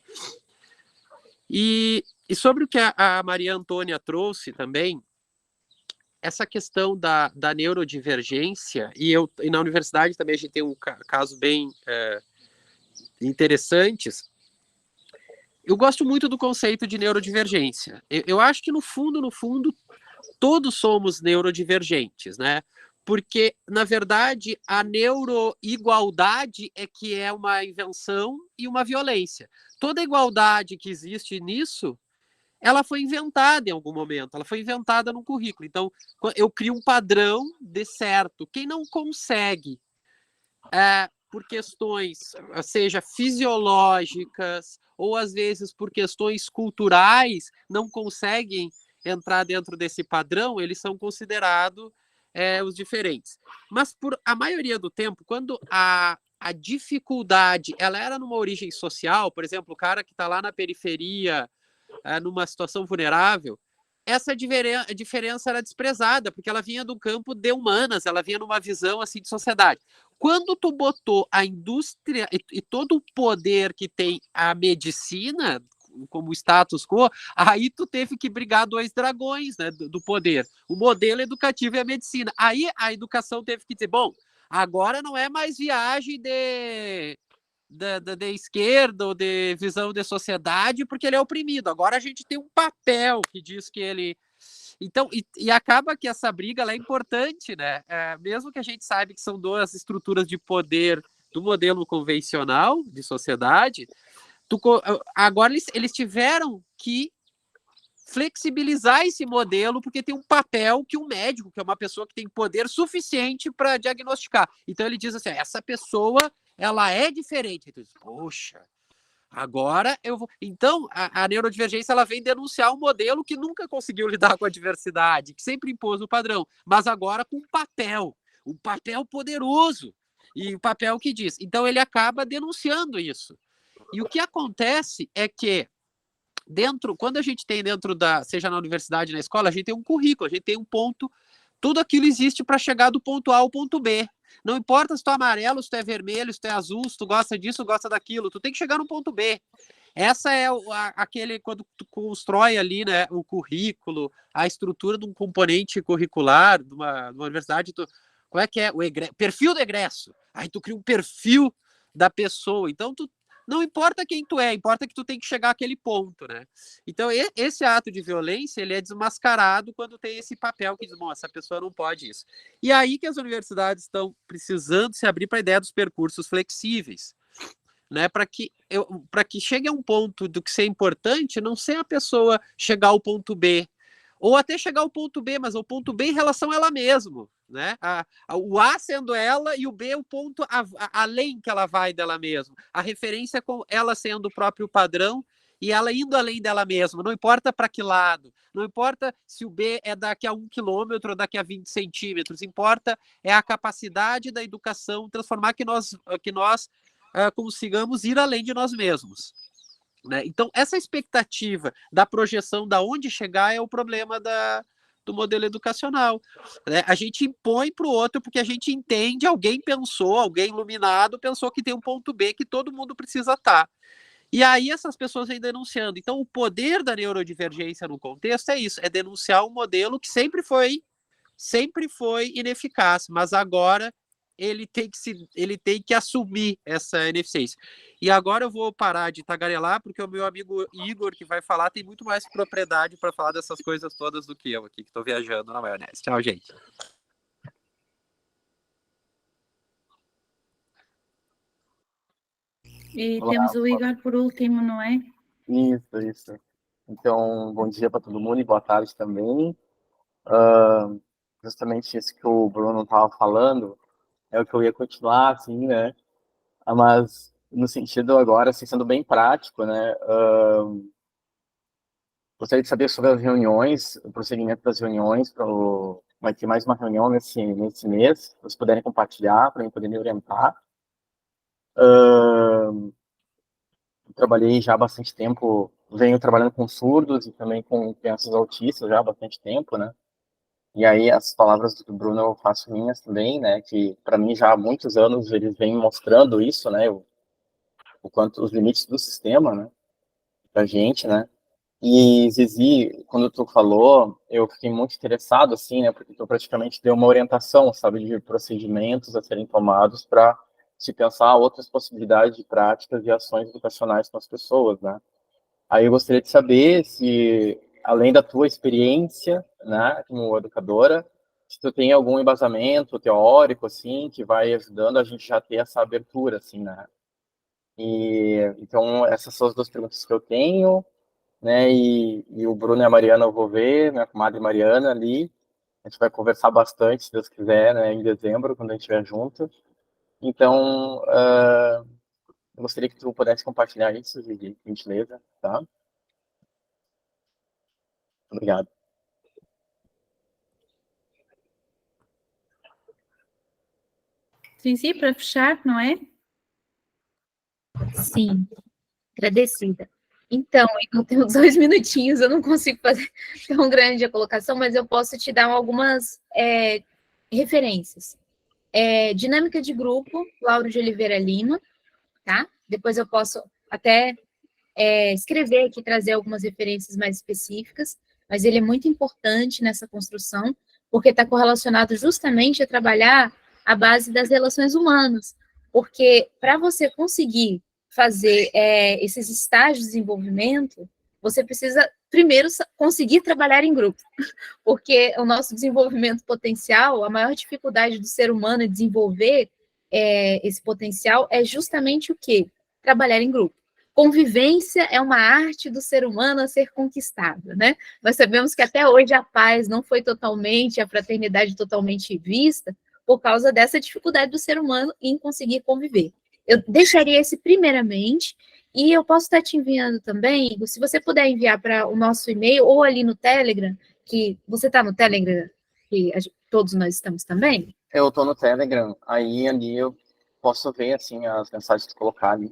E sobre o que a Maria Antônia trouxe também, essa questão da neurodivergência, e na universidade também a gente tem um caso bem interessantes. Eu gosto muito do conceito de neurodivergência. Eu acho que no fundo, todos somos neurodivergentes, né? Porque, na verdade, a neuroigualdade é que é uma invenção e uma violência. Toda igualdade que existe nisso, ela foi inventada em algum momento, ela foi inventada no currículo. Então, eu crio um padrão de certo. Quem não consegue por questões, seja fisiológicas, ou às vezes por questões culturais, não conseguem entrar dentro desse padrão, eles são considerados os diferentes. Mas por a maioria do tempo, quando a dificuldade ela era numa origem social, por exemplo, o cara que está lá na periferia, numa situação vulnerável, essa diferença era desprezada, porque ela vinha do campo de humanas, ela vinha numa visão assim de sociedade. Quando tu botou a indústria e todo o poder que tem a medicina como status quo, aí tu teve que brigar dois dragões, né, do poder, o modelo educativo e a medicina. Aí a educação teve que dizer, bom, agora não é mais viagem de esquerda ou de visão de sociedade porque ele é oprimido. Agora a gente tem um papel que diz que ele Então, e acaba que essa briga ela é importante, né? Mesmo que a gente saiba que são duas estruturas de poder do modelo convencional de sociedade, agora eles tiveram que flexibilizar esse modelo, porque tem um papel que um médico, que é uma pessoa que tem poder suficiente para diagnosticar. Então ele diz assim, essa pessoa, ela é diferente. Então, poxa, agora eu vou... Então, a neurodivergência ela vem denunciar um modelo que nunca conseguiu lidar com a diversidade, que sempre impôs o padrão, mas agora com um papel poderoso, e um papel que diz. Então ele acaba denunciando isso. E o que acontece é que quando a gente tem seja na universidade, na escola, a gente tem um currículo, a gente tem um ponto, tudo aquilo existe para chegar do ponto A ao ponto B. Não importa se tu é amarelo, se tu é vermelho, se tu é azul, se tu gosta disso, gosta daquilo, tu tem que chegar no ponto B. Essa é quando tu constrói ali, né, o currículo, a estrutura de um componente curricular de uma universidade, como é que é? Perfil do egresso. Aí tu cria um perfil da pessoa, então não importa quem tu é, importa que tu tem que chegar àquele ponto, né? Então, esse ato de violência, ele é desmascarado quando tem esse papel que diz, bom, essa pessoa não pode isso. E aí que as universidades estão precisando se abrir para a ideia dos percursos flexíveis, né? Para que chegue a um ponto do que ser importante, não ser a pessoa chegar ao ponto B, ou até chegar ao ponto B, mas o ponto B em relação a ela mesma, né? O A sendo ela e o B o ponto além que ela vai dela mesma. A referência com ela sendo o próprio padrão e ela indo além dela mesma. Não importa para que lado, não importa se o B é daqui a 1 quilômetro ou daqui a 20 centímetros, importa é a capacidade da educação transformar que nós consigamos ir além de nós mesmos. Né? Então, essa expectativa da projeção da onde chegar é o problema do modelo educacional. Né? A gente impõe para o outro porque a gente entende, alguém iluminado pensou que tem um ponto B que todo mundo precisa estar. E aí essas pessoas vêm denunciando. Então, o poder da neurodivergência no contexto é isso, é denunciar um modelo que sempre foi ineficaz, mas agora ele tem que assumir essa ineficiência. E agora eu vou parar de tagarelar, porque o meu amigo Igor, que vai falar, tem muito mais propriedade para falar dessas coisas todas do que eu aqui, que estou viajando na maionese. Tchau, gente. E temos o Igor por último, não é? Isso. Então, bom dia para todo mundo e boa tarde também. Justamente isso que o Bruno estava falando, é o que eu ia continuar, assim, né? Mas no sentido agora, assim, sendo bem prático, né? Gostaria de saber sobre as reuniões, o prosseguimento das reuniões. Vai ter mais uma reunião nesse mês, se vocês puderem compartilhar, para mim poder me orientar. Trabalhei já há bastante tempo, venho trabalhando com surdos e também com crianças autistas já há bastante tempo, né? E aí as palavras do Bruno eu faço minhas também, né? Que para mim já há muitos anos eles vêm mostrando isso, né? O quanto os limites do sistema, né? Pra gente, né? E Zizi, quando tu falou, eu fiquei muito interessado, assim, né? Porque tu praticamente deu uma orientação, sabe, de procedimentos a serem tomados para se pensar outras possibilidades de práticas e ações educacionais com as pessoas, né? Aí eu gostaria de saber se, além da tua experiência, né, como educadora, se tu tem algum embasamento teórico, assim, que vai ajudando a gente já ter essa abertura, assim, né? E, então, essas são as duas perguntas que eu tenho, né, e o Bruno e a Mariana eu vou ver, minha comadre Mariana ali, a gente vai conversar bastante, se Deus quiser, né, em dezembro, quando a gente estiver junto. Então, eu gostaria que tu pudesse compartilhar isso, de gentileza, tá? Obrigado. Sim, para fechar, não é? Sim, agradecida. Então, eu tenho 2 minutinhos, eu não consigo fazer tão grande a colocação, mas eu posso te dar algumas referências. Dinâmica de grupo, Lauro de Oliveira Lima, tá? Depois eu posso até escrever aqui, trazer algumas referências mais específicas, mas ele é muito importante nessa construção, porque está correlacionado justamente a trabalhar a base das relações humanas, porque para você conseguir fazer esses estágios de desenvolvimento, você precisa primeiro, conseguir trabalhar em grupo, porque o nosso desenvolvimento potencial, a maior dificuldade do ser humano em desenvolver esse potencial é justamente o quê? Trabalhar em grupo. Convivência é uma arte do ser humano a ser conquistada, né? Nós sabemos que até hoje a paz não foi totalmente, a fraternidade totalmente vista, por causa dessa dificuldade do ser humano em conseguir conviver. Eu deixaria esse primeiramente, e eu posso estar te enviando também, se você puder enviar para o nosso e-mail, ou ali no Telegram, que você está no Telegram, que todos nós estamos também? Eu estou no Telegram, aí ali eu posso ver, assim, as mensagens colocadas.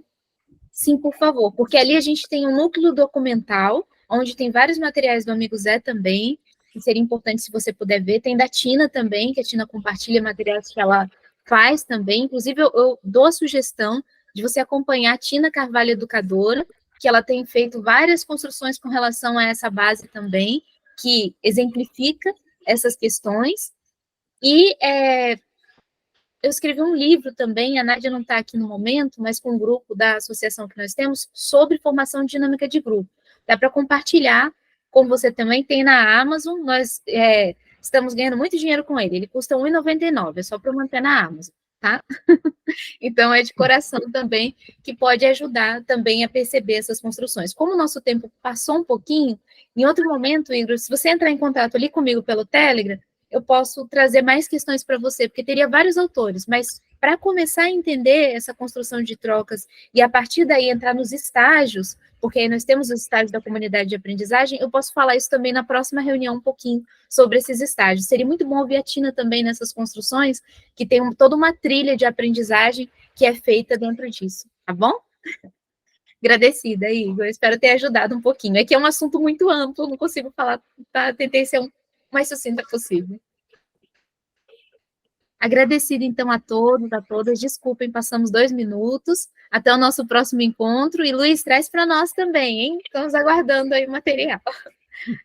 Sim, por favor, porque ali a gente tem um núcleo documental, onde tem vários materiais do Amigo Zé também, que seria importante se você puder ver. Tem da Tina também, que a Tina compartilha materiais que ela faz também. Inclusive, eu dou a sugestão de você acompanhar a Tina Carvalho Educadora, que ela tem feito várias construções com relação a essa base também, que exemplifica essas questões. E eu escrevi um livro também, a Nádia não está aqui no momento, mas com um grupo da associação que nós temos, sobre formação dinâmica de grupo. Dá para compartilhar com você também, tem na Amazon, nós estamos ganhando muito dinheiro com ele custa R$ 1,99, é só para manter na Amazon, tá? Então, é de coração também, que pode ajudar também a perceber essas construções. Como o nosso tempo passou um pouquinho, em outro momento, Igor, se você entrar em contato ali comigo pelo Telegram, eu posso trazer mais questões para você, porque teria vários autores, mas para começar a entender essa construção de trocas e a partir daí entrar nos estágios, porque aí nós temos os estágios da comunidade de aprendizagem, eu posso falar isso também na próxima reunião um pouquinho sobre esses estágios. Seria muito bom ouvir a Tina também nessas construções, que tem toda uma trilha de aprendizagem que é feita dentro disso, tá bom? Agradecida, Igor, espero ter ajudado um pouquinho. É que é um assunto muito amplo, não consigo falar, tá? Tentei ser mais sucinta possível. Agradecida, então, a todos, a todas. Desculpem, passamos 2 minutos. Até o nosso próximo encontro. E, Luiz, traz para nós também, hein? Estamos aguardando aí o material.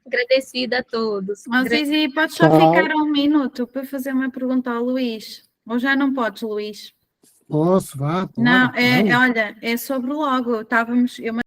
Agradecida a todos. Mas, Zizi, podes só ficar 1 minuto para fazer uma pergunta ao Luís? Ou já não podes, Luís? Posso, vá. Não, olha, é sobre o logo. Eu